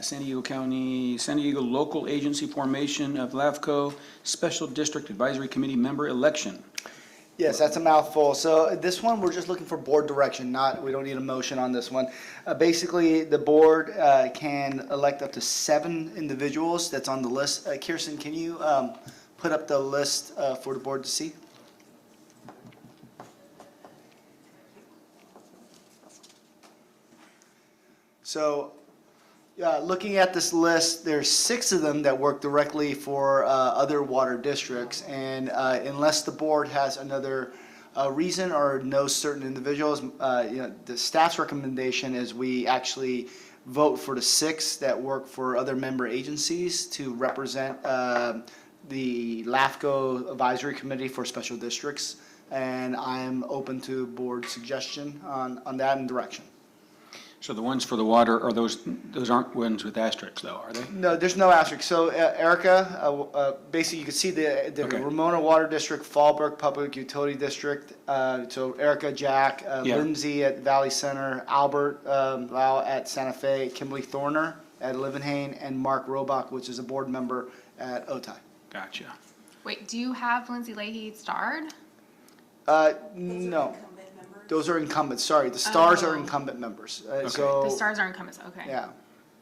San Diego Local Agency Formation of LAFCO Special District Advisory Committee Member Election. Yes, that's a mouthful. So this one, we're just looking for board direction, we don't need a motion on this one. Basically, the board can elect up to 7 individuals that's on the list. Kirsten, can you put up the list for the board to see? So, looking at this list, there's 6 of them that work directly for other water districts, and unless the board has another reason or knows certain individuals, the staff's recommendation is we actually vote for the 6 that work for other member agencies to represent the LAFCO Advisory Committee for Special Districts, and I'm open to board suggestion on that and direction. So the ones for the water, are those aren't ones with asterisks though, are they? No, there's no asterisk. So Erica, basically you can see the Okay. Ramona Water District, Fallbrook Public Utility District. So Erica, Jack, Yeah. Lindsay at Valley Center, Albert Lau at Santa Fe, Kimberly Thorner at Livenhain, and Mark Robach, which is a board member at OTI. Gotcha. Wait, do you have Lindsay Leahy starred? No, those are incumbents. Sorry, the stars are incumbent members. The So, stars are incumbents, okay. yeah.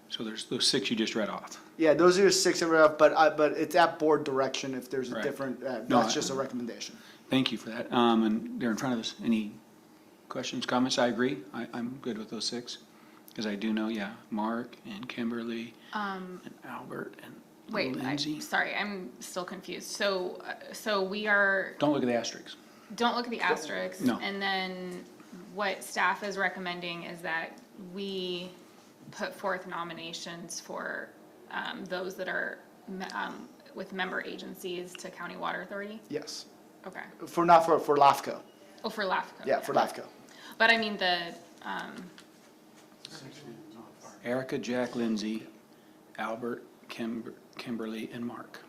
So there's those 6 you just read off. Yeah, those are the 6 that are up, but it's at board direction if there's a Right. different, No, that's just a recommendation. Thank you for that. And they're in front of us. Any questions, comments? I agree. I'm good with those 6. Because I do know, yeah, Mark and Kimberly and Albert and Wait, Lindsay. sorry, I'm still confused. So we are, Don't look at the asterisks. don't look at the asterisks. No. And then what staff is recommending is that we put forth nominations for those that are with member agencies to County Water Authority? Yes. Okay. For LAFCO. Oh, for LAFCO. Yeah, for LAFCO. But I mean Erica, Jack, Lindsay, Albert, Kimberly, and Mark.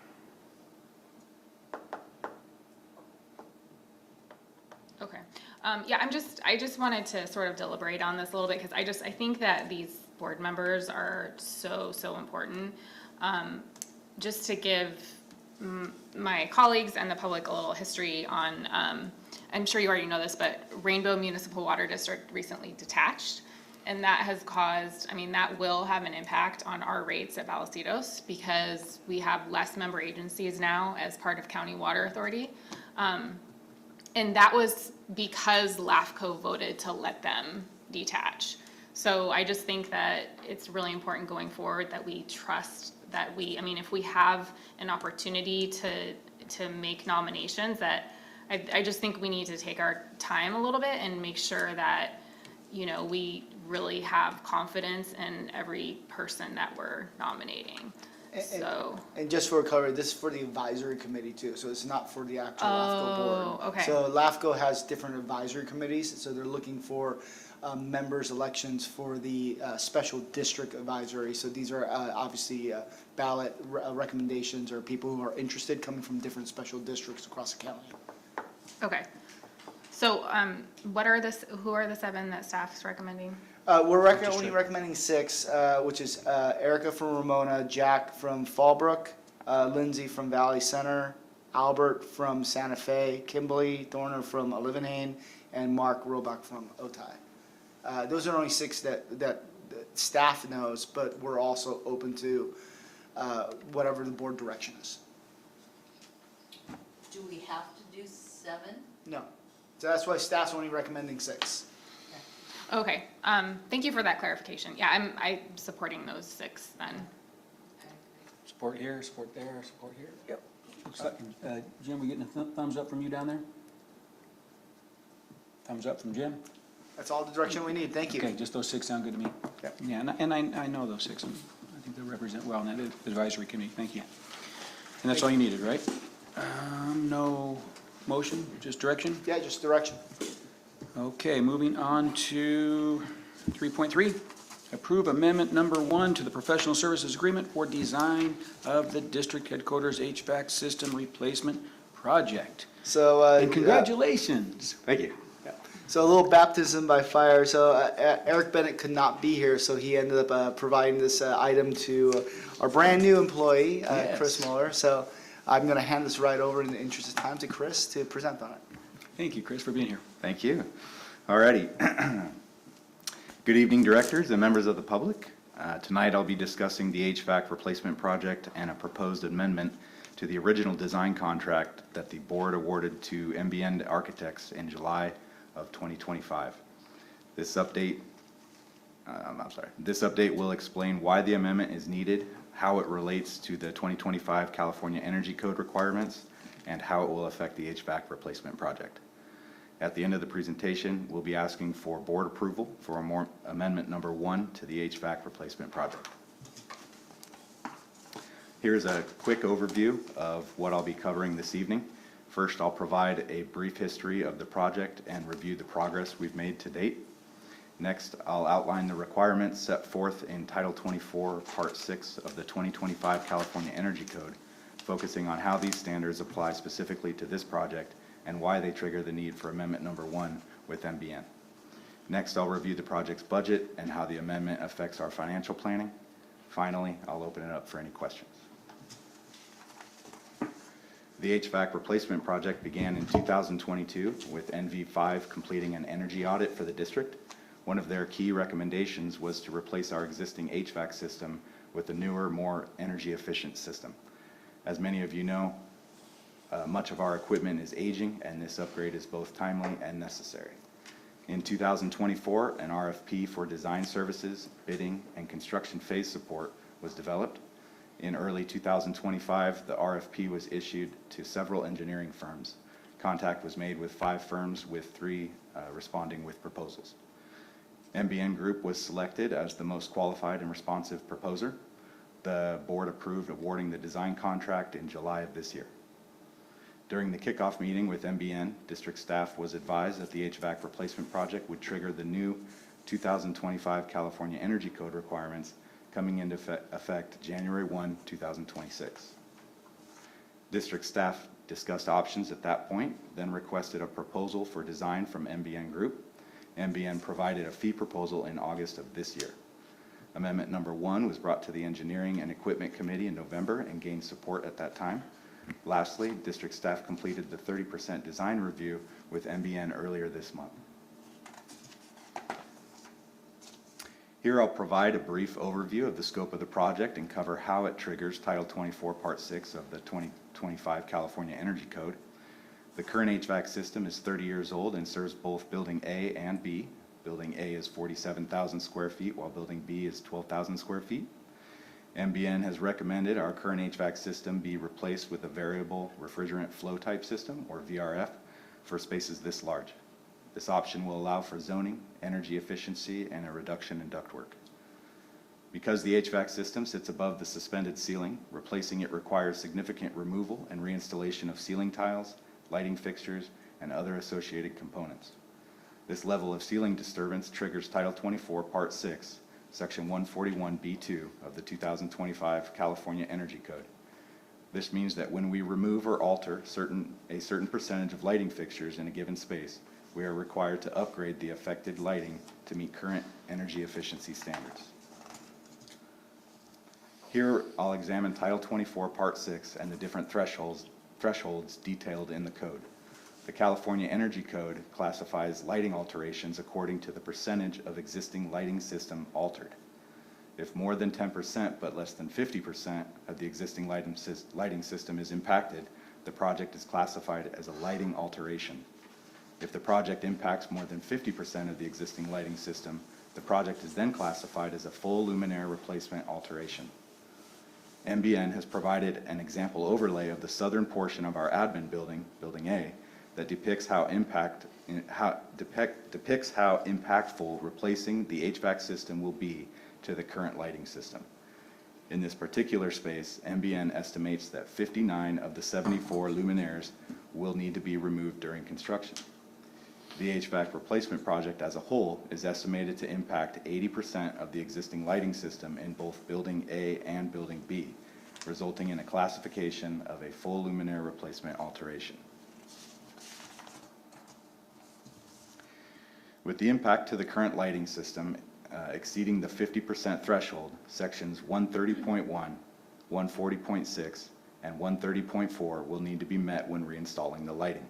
okay. Yeah, I just wanted to sort of deliberate on this a little bit because I think that these board members are so important. Just to give my colleagues and the public a little history on, I'm sure you already know this, but Rainbow Municipal Water District recently detached. And that has caused, that will have an impact on our rates at Vallecitos because we have less member agencies now as part of County Water Authority. And that was because LAFCO voted to let them detach. So I just think that it's really important going forward that we trust that if we have an opportunity to make nominations, that I just think we need to take our time a little bit and make sure that, we really have confidence in every person that we're nominating. So, And just for clarity, this is for the advisory committee too, so it's not for the actual LAFCO board. Oh, okay. So LAFCO has different advisory committees, so they're looking for members' elections for the special district advisory. So these are obviously ballot recommendations or people who are interested coming from different special districts across the county. okay. So, who are the 7 that staff's recommending? We're only recommending 6, which is Erica from Ramona, Jack from Fallbrook, Lindsay from Valley Center, Albert from Santa Fe, Kimberly Thorner from Livenhain, and Mark Robach from OTI. Those are only 6 that staff knows, but we're also open to whatever the board direction is. Do we have to do 7? No. So that's why staff's only recommending 6. Okay, thank you for that clarification. Yeah, I'm supporting those 6 then. Support here, support there, support here. Yep. Looks like, Jim, we getting a thumbs up from you down there? Thumbs up from Jim? That's all the direction we need. Thank you. Okay, just those 6 sound good to me. Yep. Yeah, and I know those 6, and I think they represent well in that advisory committee. Thank you. And that's all you needed, right? No motion, just direction? Yeah, just direction. Okay, moving on to 3.3. Approve amendment number 1 to the professional services agreement for design of the district headquarters HVAC system replacement project. So, And congratulations. Thank you. So a little baptism by fire. So Eric Bennett could not be here, so he ended up providing this item to our brand-new employee, Chris Yes. Mueller. So I'm going to hand this right over in the interest of time to Chris to present on it. Thank you, Chris, for being here. Thank you. Alrighty. Good evening, directors and members of the public. Tonight I'll be discussing the HVAC replacement project and a proposed amendment to the original design contract that the board awarded to MBN Architects in July of 2025. This update will explain why the amendment is needed, how it relates to the 2025 California Energy Code requirements, and how it will affect the HVAC replacement project. At the end of the presentation, we'll be asking for board approval for amendment number 1 to the HVAC replacement project. Here's a quick overview of what I'll be covering this evening. First, I'll provide a brief history of the project and review the progress we've made to date. Next, I'll outline the requirements set forth in Title 24, Part 6 of the 2025 California Energy Code, focusing on how these standards apply specifically to this project and why they trigger the need for amendment number 1 with MBN. Next, I'll review the project's budget and how the amendment affects our financial planning. Finally, I'll open it up for any questions. The HVAC replacement project began in 2022 with NV5 completing an energy audit for the district. One of their key recommendations was to replace our existing HVAC system with a newer, more energy efficient system. As many of you know, much of our equipment is aging, and this upgrade is both timely and necessary. In 2024, an RFP for design services, bidding, and construction phase support was developed. In early 2025, the RFP was issued to several engineering firms. Contact was made with 5 firms, with 3 responding with proposals. MBN Group was selected as the most qualified and responsive proposer. The board approved awarding the design contract in July of this year. During the kickoff meeting with MBN, district staff was advised that the HVAC replacement project would trigger the new 2025 California Energy Code requirements coming into effect January 1, 2026. District staff discussed options at that point, then requested a proposal for design from MBN Group. MBN provided a fee proposal in August of this year. Amendment number 1 was brought to the Engineering and Equipment Committee in November and gained support at that time. Lastly, district staff completed the 30% design review with MBN earlier this month. Here I'll provide a brief overview of the scope of the project and cover how it triggers Title 24, Part 6 of the 2025 California Energy Code. The current HVAC system is 30 years old and serves both Building A and B. Building A is 47,000 square feet, while Building B is 12,000 square feet. MBN has recommended our current HVAC system be replaced with a variable refrigerant flow type system, or VRF, for spaces this large. This option will allow for zoning, energy efficiency, and a reduction in ductwork. Because the HVAC system sits above the suspended ceiling, replacing it requires significant removal and reinstallation of ceiling tiles, lighting fixtures, and other associated components. This level of ceiling disturbance triggers Title 24, Part 6, Section 141B2 of the 2025 California Energy Code. This means that when we remove or alter a certain percentage of lighting fixtures in a given space, we are required to upgrade the affected lighting to meet current energy efficiency standards. Here, I'll examine Title 24, Part 6 and the different thresholds detailed in the code. The California Energy Code classifies lighting alterations according to the percentage of existing lighting system altered. If more than 10% but less than 50% of the existing lighting system is impacted, the project is classified as a lighting alteration. If the project impacts more than 50% of the existing lighting system, the project is then classified as a full luminaire replacement alteration. MBN has provided an example overlay of the southern portion of our admin building, Building A, that depicts how impactful replacing the HVAC system will be to the current lighting system. In this particular space, MBN estimates that 59 of the 74 luminaires will need to be removed during construction. The HVAC replacement project as a whole is estimated to impact 80% of the existing lighting system in both Building A and Building B, resulting in a classification of a full luminaire replacement alteration. With the impact to the current lighting system exceeding the 50% threshold, sections 130.1, 140.6, and 130.4 will need to be met when reinstalling the lighting.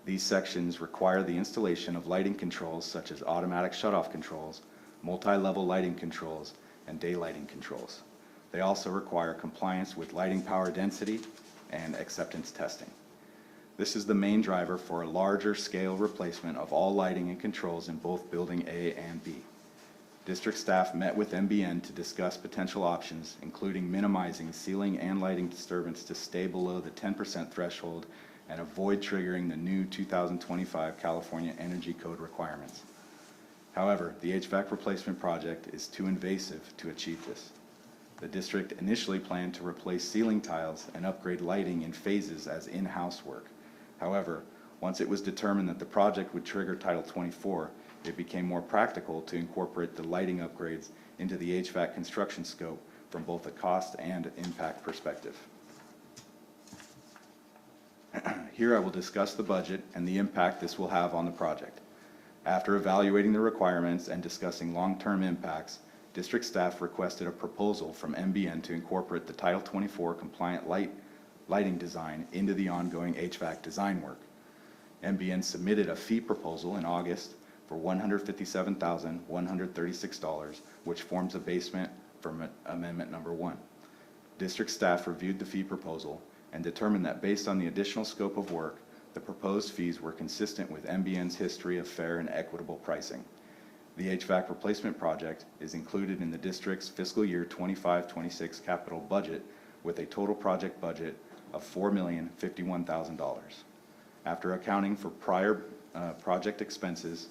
These sections require the installation of lighting controls such as automatic shutoff controls, multi-level lighting controls, and daylighting controls. They also require compliance with lighting power density and acceptance testing. This is the main driver for a larger scale replacement of all lighting and controls in both Building A and B. District staff met with MBN to discuss potential options, including minimizing ceiling and lighting disturbance to stay below the 10% threshold and avoid triggering the new 2025 California Energy Code requirements. However, the HVAC replacement project is too invasive to achieve this. The district initially planned to replace ceiling tiles and upgrade lighting in phases as in-house work. However, once it was determined that the project would trigger Title 24, it became more practical to incorporate the lighting upgrades into the HVAC construction scope from both a cost and impact perspective. Here I will discuss the budget and the impact this will have on the project. After evaluating the requirements and discussing long-term impacts, district staff requested a proposal from MBN to incorporate the Title 24 compliant lighting design into the ongoing HVAC design work. MBN submitted a fee proposal in August for $157,136, which forms a basement for Amendment Number 1. District staff reviewed the fee proposal and determined that based on the additional scope of work, the proposed fees were consistent with MBN's history of fair and equitable pricing. The HVAC replacement project is included in the district's fiscal year 25-26 capital budget with a total project budget of $4,051,000. After accounting for prior project expenses,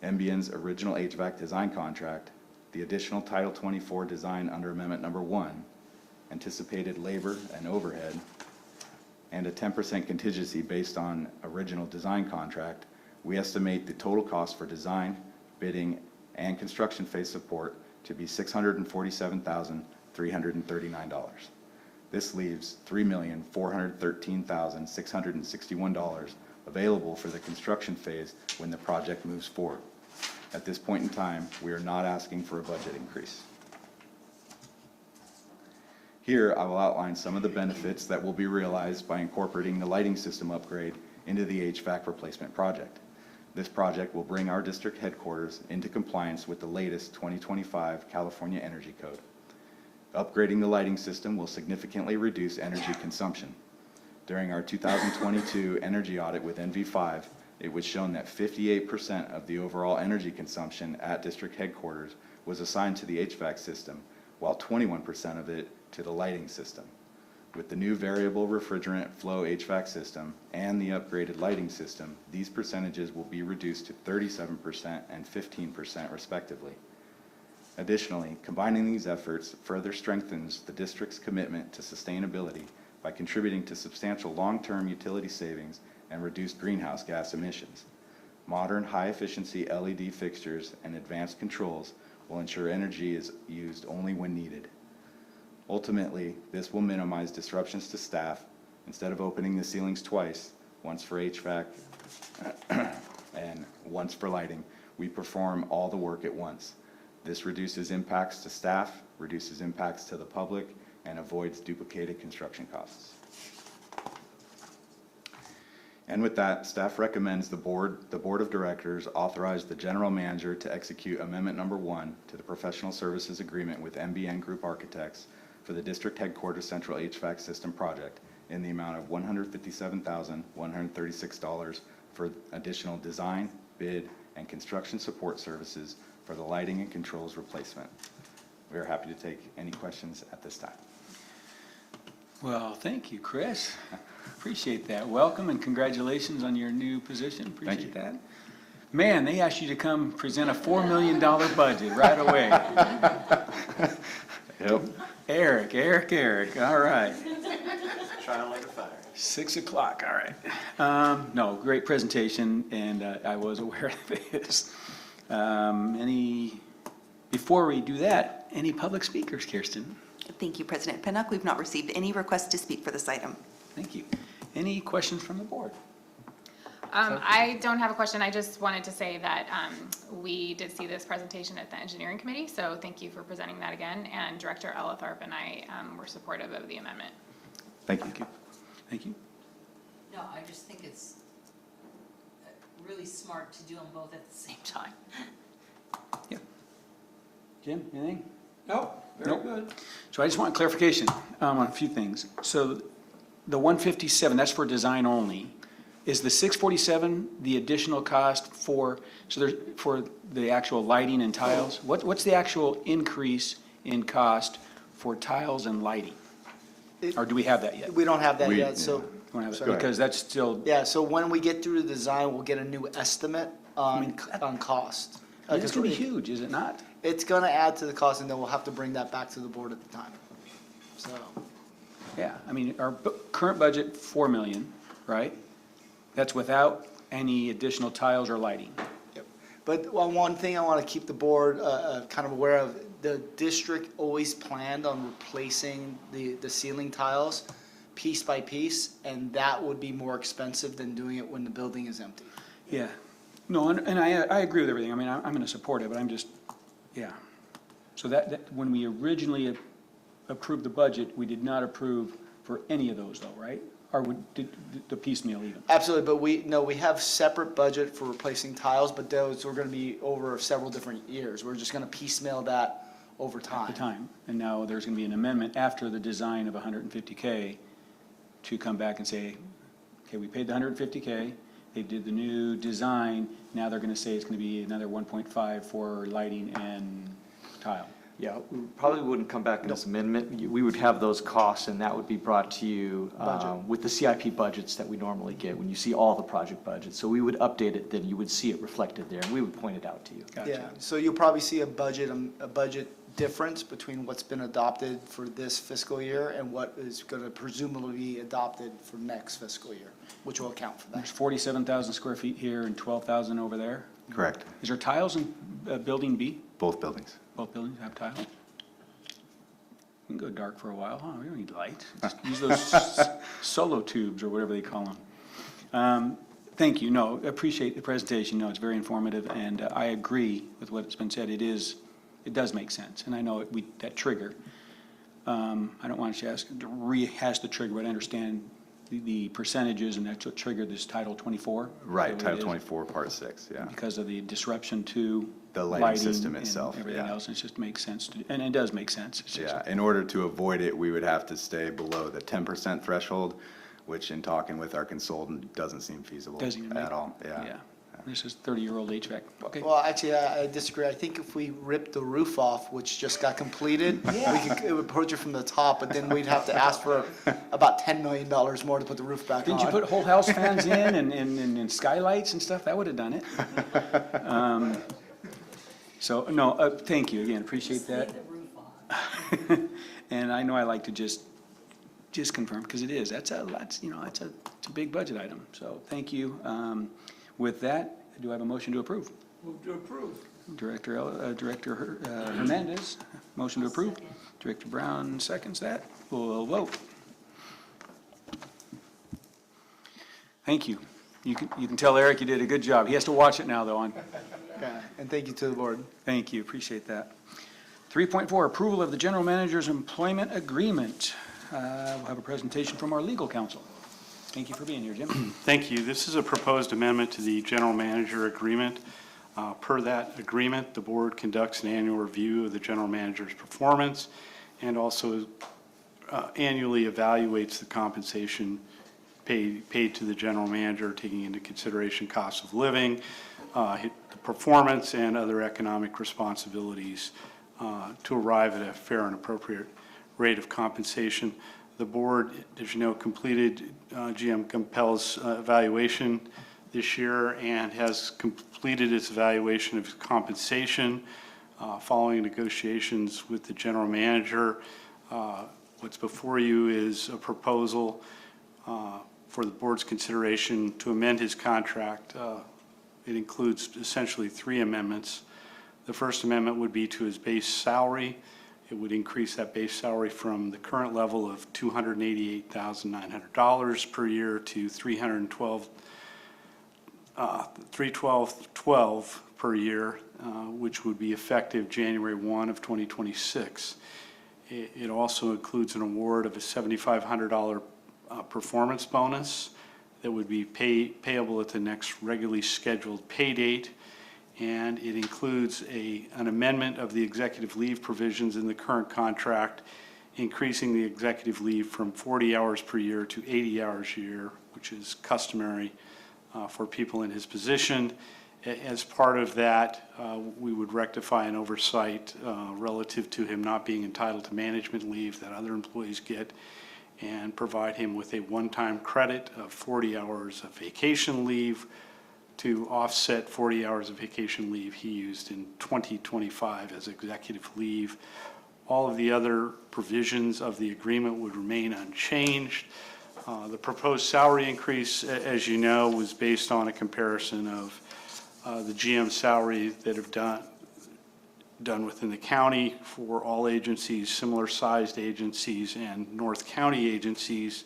MBN's original HVAC design contract, the additional Title 24 design under Amendment Number 1, anticipated labor and overhead, and a 10% contingency based on original design contract, we estimate the total cost for design, bidding, and construction phase support to be $647,339. This leaves $3,413,661 available for the construction phase when the project moves forward. At this point in time, we are not asking for a budget increase. Here, I will outline some of the benefits that will be realized by incorporating the lighting system upgrade into the HVAC replacement project. This project will bring our district headquarters into compliance with the latest 2025 California Energy Code. Upgrading the lighting system will significantly reduce energy consumption. During our 2022 energy audit with NV5, it was shown that 58% of the overall energy consumption at district headquarters was assigned to the HVAC system, while 21% of it to the lighting system. With the new variable refrigerant flow HVAC system and the upgraded lighting system, these percentages will be reduced to 37% and 15% respectively. Additionally, combining these efforts further strengthens the district's commitment to sustainability by contributing to substantial long-term utility savings and reduced greenhouse gas emissions. Modern high-efficiency LED fixtures and advanced controls will ensure energy is used only when needed. Ultimately, this will minimize disruptions to staff. Instead of opening the ceilings twice, once for HVAC and once for lighting, we perform all the work at once. This reduces impacts to staff, reduces impacts to the public, and avoids duplicated construction costs. And with that, staff recommends the board of directors authorize the general manager to execute Amendment Number 1 to the professional services agreement with MBN Group Architects for the district headquarters central HVAC system project in the amount of $157,136 for additional design, bid, and construction support services for the lighting and controls replacement. We are happy to take any questions at this time. Well, thank you, Chris. Appreciate that. Welcome and congratulations on your new position. Appreciate that. Man, they asked you to come present a $4 million budget right away. Yep. Eric, all right. Trial like a fire. 6 o'clock, all right. No, great presentation, and I was aware of this. Before we do that, any public speakers, Kirsten? Thank you, President Pennock. We've not received any requests to speak for this item. Thank you. Any questions from the board? I don't have a question. I just wanted to say that we did see this presentation at the engineering committee, so thank you for presenting that again. And Director Ellithorpe and I were supportive of the amendment. Thank you. Thank you. No, I just think it's really smart to do them both at the same time. Yeah. Jim, anything? No, very Nope. good. So I just want clarification on a few things. So the 157, that's for design only. Is the 647 the additional cost for the actual lighting and tiles? What's the actual increase in cost for tiles and lighting? Or do we have that yet? We don't have that We- yet, so, Don't have it, Sorry. because that's still, yeah, so when we get through the design, we'll get a new estimate on cost. it's gonna be huge, is it not? It's gonna add to the cost, and then we'll have to bring that back to the board at the time, so. Yeah, I mean, our current budget, 4 million, right? That's without any additional tiles or lighting. Yep. But one thing I want to keep the board kind of aware of, the district always planned on replacing the ceiling tiles piece by piece, and that would be more expensive than doing it when the building is empty. Yeah. No, and I agree with everything. I mean, I'm going to support it, but I'm just, yeah. So that when we originally approved the budget, we did not approve for any of those though, right? Or did the piecemeal even? Absolutely, but we have separate budget for replacing tiles, but those are going to be over several different years. We're just going to piecemeal that over time. At the time. And now there's going to be an amendment after the design of 150K to come back and say, okay, we paid the 150K, they did the new design, now they're going to say it's going to be another 1.5 for lighting and tile. Yeah, we probably wouldn't come back in this amendment. We would have those costs, and that would be brought to you with the CIP budgets that we normally get, when you see all the project budgets. So we would update it, then you would see it reflected there, and we would point it out to you. Gotcha. Yeah, so you'll probably see a budget difference between what's been adopted for this fiscal year and what is going to presumably be adopted for next fiscal year, which will account for There's that. 47,000 square feet here and 12,000 over there. Correct. Is there tiles in building B? Both buildings. Both buildings have tile? We can go dark for a while, huh? We don't need light. Just use those solo tubes or whatever they call them. Thank you. No, appreciate the presentation. No, it's very informative, and I agree with what's been said. It does make sense, and I know that trigger. I don't want to rehash the trigger, but I understand the percentages, and that's what triggered this Title 24. Right, Title 24, Part 6, yeah. Because of the disruption to The lighting system and itself, everything yeah. else. It just makes sense, and it does make sense. It's just- Yeah, in order to avoid it, we would have to stay below the 10% threshold, which in talking with our consultant, doesn't seem feasible Doesn't even make- at all, yeah. Yeah, this is 30-year-old HVAC. Okay. Well, actually, I disagree. I think if we ripped the roof off, which just got completed, it would approach it from the top, but then we'd have to ask for about $10 million more to put the roof back on. Didn't you put whole house fans in and skylights and stuff? That would have done it. So, no, thank you again, appreciate that. And I know I like to just confirm, because it is, it's a big budget item, so thank you. With that, do I have a motion to approve? Move to approve. Director Hernandez, motion to approve. Director Brown seconds that. We'll vote. Thank you. You can tell Eric you did a good job. He has to watch it now, though. Okay, and thank you to the board. Thank you, appreciate that. 3.4, approval of the general manager's employment agreement. We'll have a presentation from our legal counsel. Thank you for being here, Jim. Thank you. This is a proposed amendment to the general manager agreement. Per that agreement, the board conducts an annual review of the general manager's performance and also annually evaluates the compensation paid to the general manager, taking into consideration cost of living, the performance, and other economic responsibilities to arrive at a fair and appropriate rate of compensation. The board, as you know, completed GM Compel's evaluation this year and has completed its evaluation of compensation following negotiations with the general manager. What's before you is a proposal for the board's consideration to amend his contract. It includes essentially 3 amendments. The first amendment would be to his base salary. It would increase that base salary from the current level of $288,900 per year to $312,12 per year, which would be effective January 1 of 2026. It also includes an award of a $7,500 performance bonus that would be payable at the next regularly scheduled pay date. And it includes an amendment of the executive leave provisions in the current contract, increasing the executive leave from 40 hours per year to 80 hours a year, which is customary for people in his position. As part of that, we would rectify an oversight relative to him not being entitled to management leave that other employees get, and provide him with a one-time credit of 40 hours of vacation leave to offset 40 hours of vacation leave he used in 2025 as executive leave. All of the other provisions of the agreement would remain unchanged. The proposed salary increase, as you know, was based on a comparison of the GM salary that have done within the county for all agencies, similar-sized agencies, and North County agencies.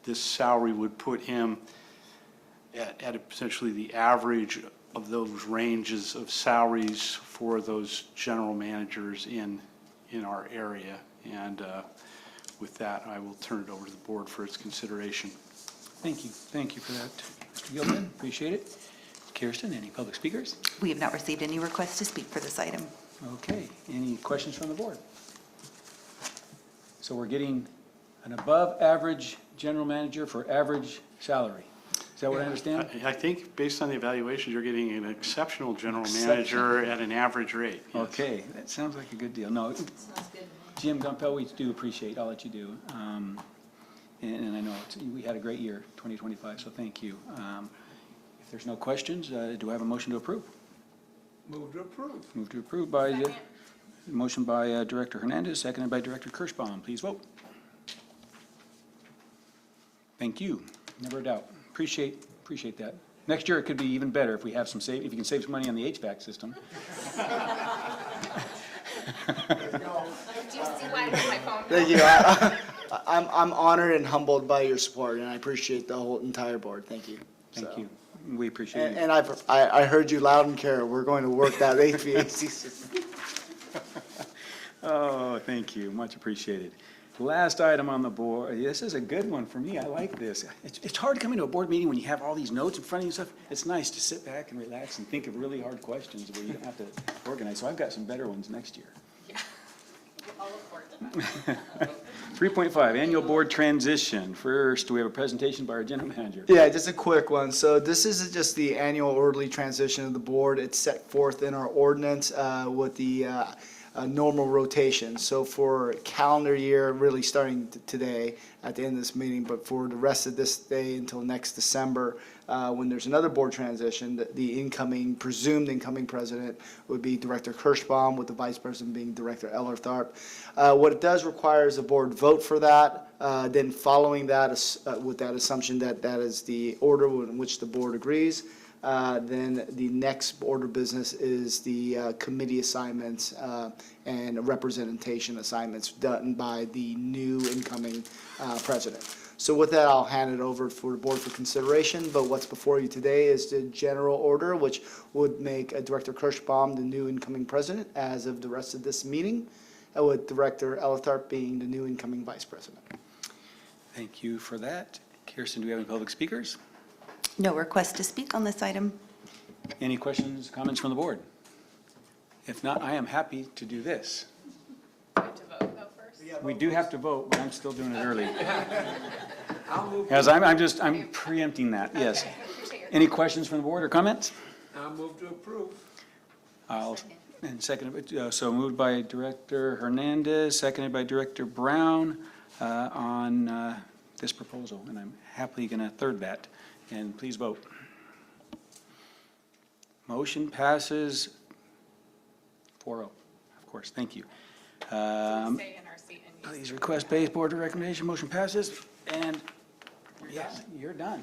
This salary would put him at essentially the average of those ranges of salaries for those general managers in our area. And with that, I will turn it over to the board for its consideration. Thank you. Thank you for that, Mr. Gilman. Appreciate it. Kirsten, any public speakers? We have not received any requests to speak for this item. Okay. Any questions from the board? So we're getting an above-average general manager for average salary. Is that what I understand? I think based on the evaluations, you're getting an exceptional general manager at an average rate. Yes. Okay, that sounds like a good deal. No, Jim Gumpel, we do appreciate all that you do. And I know we had a great year, 2025, so thank you. If there's no questions, do I have a motion to approve? Move to approve. Move to approve by, motion by Director Hernandez, seconded by Director Kirschbaum. Please vote. Thank you. Never a doubt. Appreciate that. Next year it could be even better if we have some if you can save some money on the HVAC system. Thank you. I'm honored and humbled by your support, and I appreciate the whole entire board. Thank you. Thank you. We appreciate it. And I heard you loud and clear. We're going to work that HVAC system. Oh, thank you. Much appreciated. Last item on the board. This is a good one for me. I like this. It's hard to come into a board meeting when you have all these notes in front of you and stuff. It's nice to sit back and relax and think of really hard questions where you don't have to organize. So I've got some better ones next year. Yeah. I'll look forward to that. 3.5, annual board transition. First, we have a presentation by our general manager. Yeah, just a quick one. So this is just the annual orderly transition of the board. It's set forth in our ordinance with the normal rotation. So for calendar year, really starting today at the end of this meeting, but for the rest of this day until next December, when there's another board transition, the presumed incoming president would be Director Kirschbaum, with the vice president being Director Ellertharp. What it does require is a board vote for that. Then following that, with that assumption that that is the order in which the board agrees, then the next order of business is the committee assignments and representation assignments done by the new incoming president. So with that, I'll hand it over for the board for consideration, but what's before you today is the general order, which would make Director Kirschbaum the new incoming president as of the rest of this meeting, with Director Ellertharp being the new incoming vice president. Thank you for that. Kirsten, do we have any public speakers? No request to speak on this item. Any questions, comments from the board? If not, I am happy to do this. I have to vote though first. Yeah, We do have to vote, but I'm still doing it early. I'll move, As I'm preempting that, yes. Any questions from the board or comments? I'll move to approve. And seconded, so moved by Director Hernandez, seconded by Director Brown on this proposal, and I'm happily going to third that. And please vote. Motion passes 4-0. Of course, thank you. Stay in our seat and use. Please request base board recommendation. Motion passes, and yes, you're done.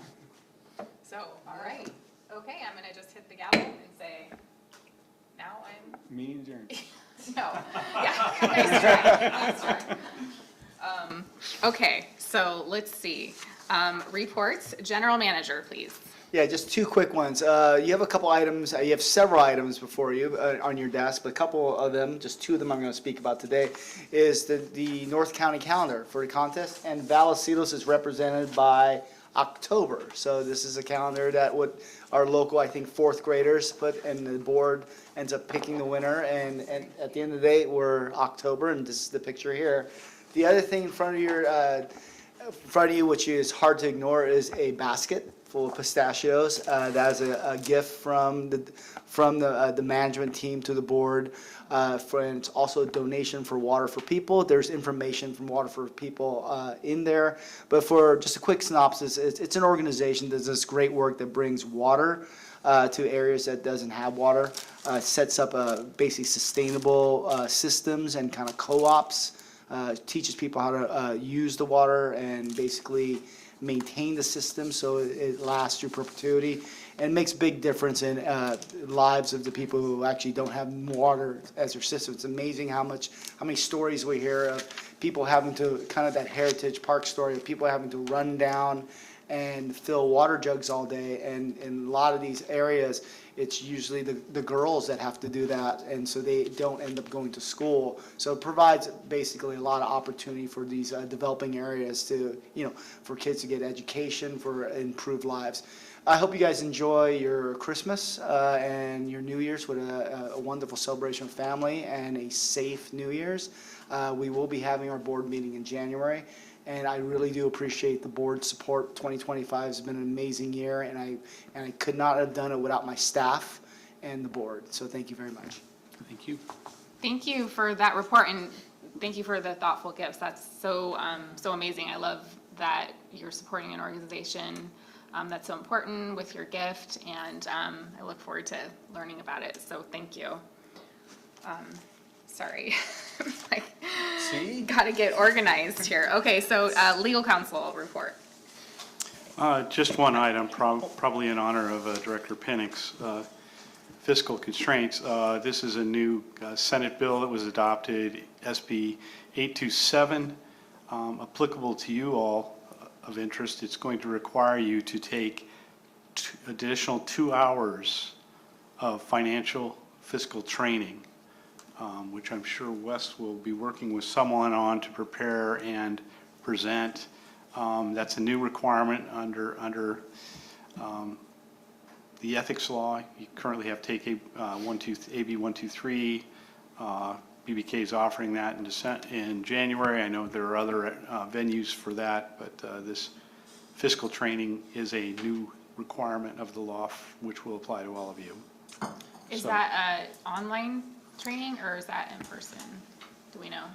So, all right. Okay, I'm gonna just hit the gavel and say, now I'm, Meeting adjourned. no, yeah. Nice try. Okay, so let's see. Reports, general manager, please. Yeah, just two quick ones. You have a couple items, you have several items before you on your desk, but a couple of them, just two of them I'm going to speak about today, is the North County calendar for the contest, and Vallecitos is represented by October. So this is a calendar that would our local, I think, fourth graders put, and the board ends up picking the winner, and at the end of the day, we're October, and this is the picture here. The other thing in front of you, which is hard to ignore, is a basket full of pistachios. That is a gift from the management team to the board. And it's also a donation for Water for People. There's information from Water for People in there. But for just a quick synopsis, it's an organization that does this great work that brings water to areas that doesn't have water. Sets up basically sustainable systems and kind of co-ops. Teaches people how to use the water and basically maintain the system so it lasts through perpetuity, and makes big difference in lives of the people who actually don't have water as their system. It's amazing how many stories we hear of people having to, kind of that Heritage Park story of people having to run down and fill water jugs all day, and in a lot of these areas it's usually the girls that have to do that, and so they don't end up going to school. So it provides basically a lot of opportunity for these developing areas to, for kids to get education, for improved lives. I hope you guys enjoy your Christmas and your New Year's with a wonderful celebration of family and a safe New Year's. We will be having our board meeting in January. And I really do appreciate the board's support. 2025 has been an amazing year, and I could not have done it without my staff and the board. So thank you very much. Thank you. Thank you for that report, and thank you for the thoughtful gifts. That's so amazing. I love that you're supporting an organization that's so important with your gift, and I look forward to learning about it. So thank you. Sorry. See? Got to get organized here. Okay, so legal counsel report. Just one item, probably in honor of Director Pennock's fiscal constraints. This is a new Senate bill that was adopted, SB 827, applicable to you all of interest. It's going to require you to take additional 2 hours of financial fiscal training, which I'm sure Wes will be working with someone on to prepare and present. That's a new requirement under the ethics law. You currently have to take AB 123. BBK is offering that in January. I know there are other venues for that, but this fiscal training is a new requirement of the law, which will apply to all of you. Is that online training or is that in person? Do we know?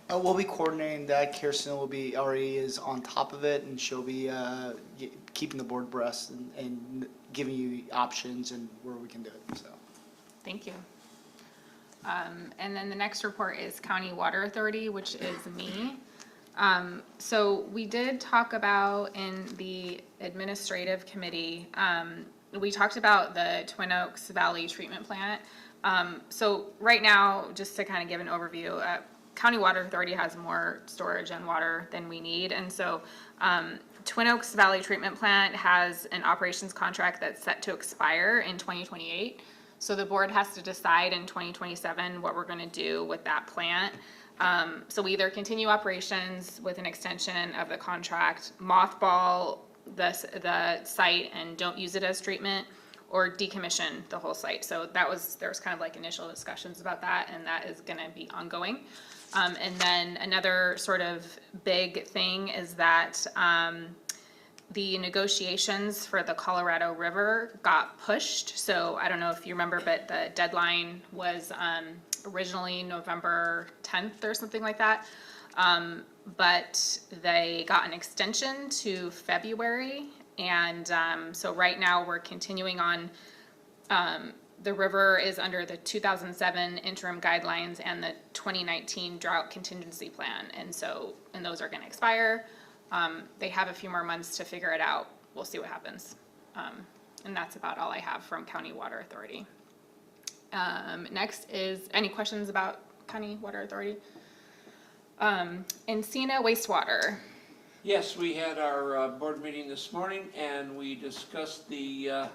We'll be coordinating that. Kirsten already is on top of it, and she'll be keeping the board abreast and giving you options and where we can do it. So, thank you. And then the next report is County Water Authority, which is me. So we did talk about in the administrative committee, we talked about the Twin Oaks Valley Treatment Plant. So right now, just to kind of give an overview, County Water Authority has more storage and water than we need. And so Twin Oaks Valley Treatment Plant has an operations contract that's set to expire in 2028. So the board has to decide in 2027 what we're going to do with that plant. So we either continue operations with an extension of the contract, mothball the site and don't use it as treatment, or decommission the whole site. So there was kind of like initial discussions about that, and that is going to be ongoing. And then another sort of big thing is that the negotiations for the Colorado River got pushed. So I don't know if you remember, but the deadline was originally November 10th or something like that. But they got an extension to February. And so right now we're continuing on. The river is under the 2007 interim guidelines and the 2019 drought contingency plan. And those are going to expire. They have a few more months to figure it out. We'll see what happens. And that's about all I have from County Water Authority. Next is, any questions about County Water Authority? ENCINA wastewater. Yes, we had our board meeting this morning, and we discussed the,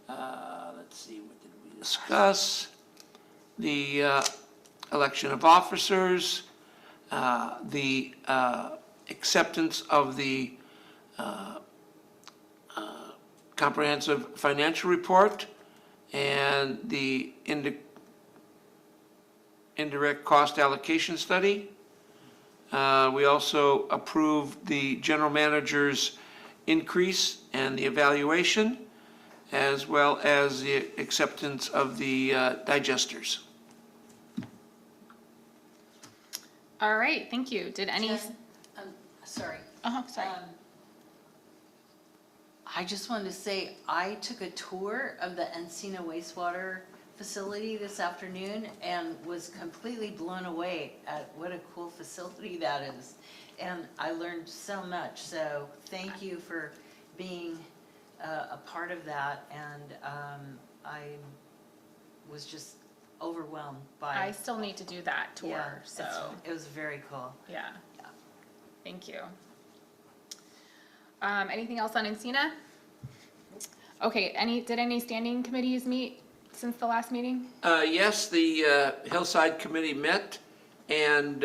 let's see, what did we discuss? The election of officers, the acceptance of the comprehensive financial report, and the indirect cost allocation study. We also approved the general manager's increase and the evaluation, as well as the acceptance of the digesters. All right, thank you. Did any? Sorry. Sorry. I just wanted to say, I took a tour of the ENCINA wastewater facility this afternoon and was completely blown away at what a cool facility that is. And I learned so much, so thank you for being a part of that. And I was just overwhelmed by. I still need to do that tour, Yeah, so. it was very cool. Yeah. Thank you. Anything else on ENCINA? Okay, did any standing committees meet since the last meeting? Yes, the Hillside Committee met, and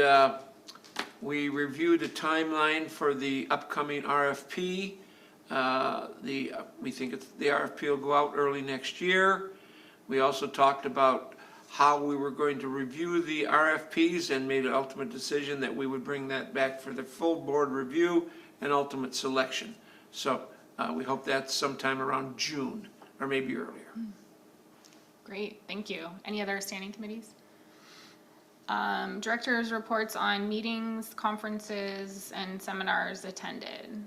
we reviewed a timeline for the upcoming RFP. We think the RFP will go out early next year. We also talked about how we were going to review the RFPs and made an ultimate decision that we would bring that back for the full board review and ultimate selection. So we hope that's sometime around June or maybe earlier. Great, thank you. Any other standing committees? Directors' reports on meetings, conferences, and seminars attended.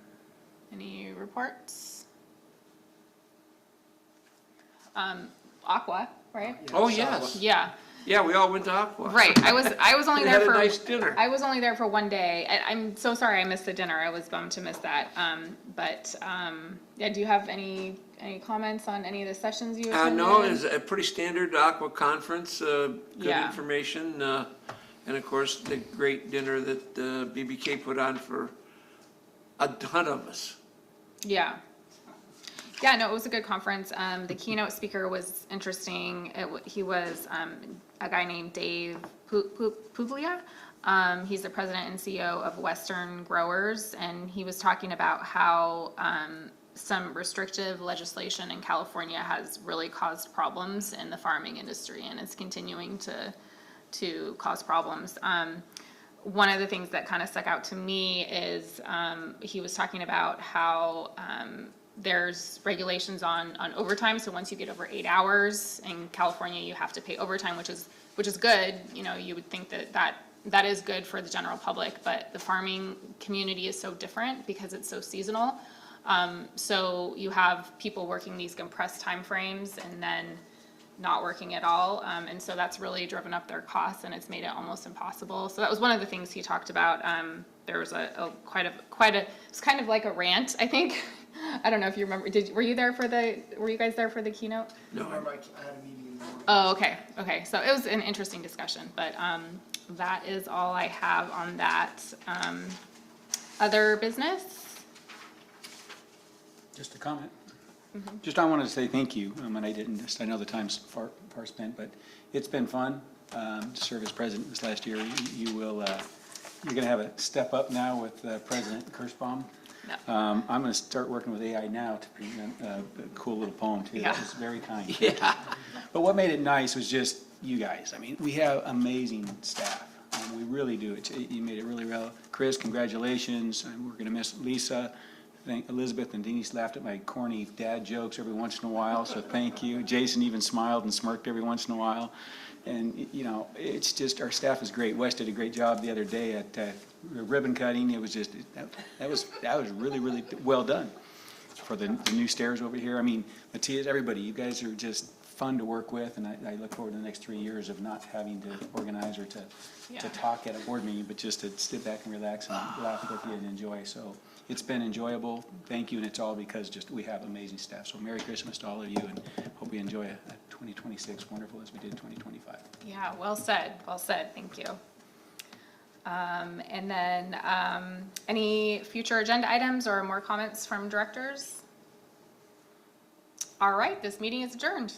Any reports? Aqua, right? Oh, yes. Yeah. Yeah, we all went to Aqua. Right, I was only We there had a for. nice dinner. I was only there for one day. I'm so sorry I missed the dinner. I was bummed to miss that. Yeah, do you have any comments on any of the sessions you attended? No, it's a pretty standard Aqua conference, good Yeah. information, and of course, the great dinner that BBK put on for a ton of us. Yeah. Yeah, no, it was a good conference. The keynote speaker was interesting. He was a guy named Dave Puglia. He's the president and CEO of Western Growers, and he was talking about how some restrictive legislation in California has really caused problems in the farming industry, and it's continuing to cause problems. One of the things that kind of stuck out to me is he was talking about how there's regulations on overtime. So once you get over 8 hours in California, you have to pay overtime, which is good. You know, you would think that is good for the general public, but the farming community is so different because it's so seasonal. So you have people working these compressed timeframes and then not working at all. And so that's really driven up their costs and it's made it almost impossible. So that was one of the things he talked about. There was it's kind of like a rant, I think. I don't know if you remember, were you guys there for the keynote? No. I had a meeting in the morning. Oh, okay. So it was an interesting discussion, but that is all I have on that. Other business? Just a comment. Just I wanted to say thank you, and I know the time's far spent, but it's been fun to serve as president this last year. You're going to have a step up now with President Kirschbaum. No. I'm going to start working with AI now to present a cool little poem too. Yeah. That was very kind. Yeah. But what made it nice was just you guys. I mean, we have amazing staff. We really do. You made it really well. Chris, congratulations. We're going to miss Lisa. Thank Elizabeth and Denise laughed at my corny dad jokes every once in a while, so thank you. Jason even smiled and smirked every once in a while. And, you know, it's just, our staff is great. Wes did a great job the other day at ribbon cutting. It was just, that was really, really well done for the new stairs over here. I mean, Matthias, everybody, you guys are just fun to work with, and I look forward to the next 3 years of not having to organize or to talk at a board meeting, but just to sit back and relax and laugh with you and enjoy. So it's been enjoyable. Thank you, and it's all because just we have amazing staff. So Merry Christmas to all of you, and hope we enjoy a 2026 wonderful as we did 2025. Yeah, well said, thank you. And then, any future agenda items or more comments from directors? All right, this meeting is adjourned.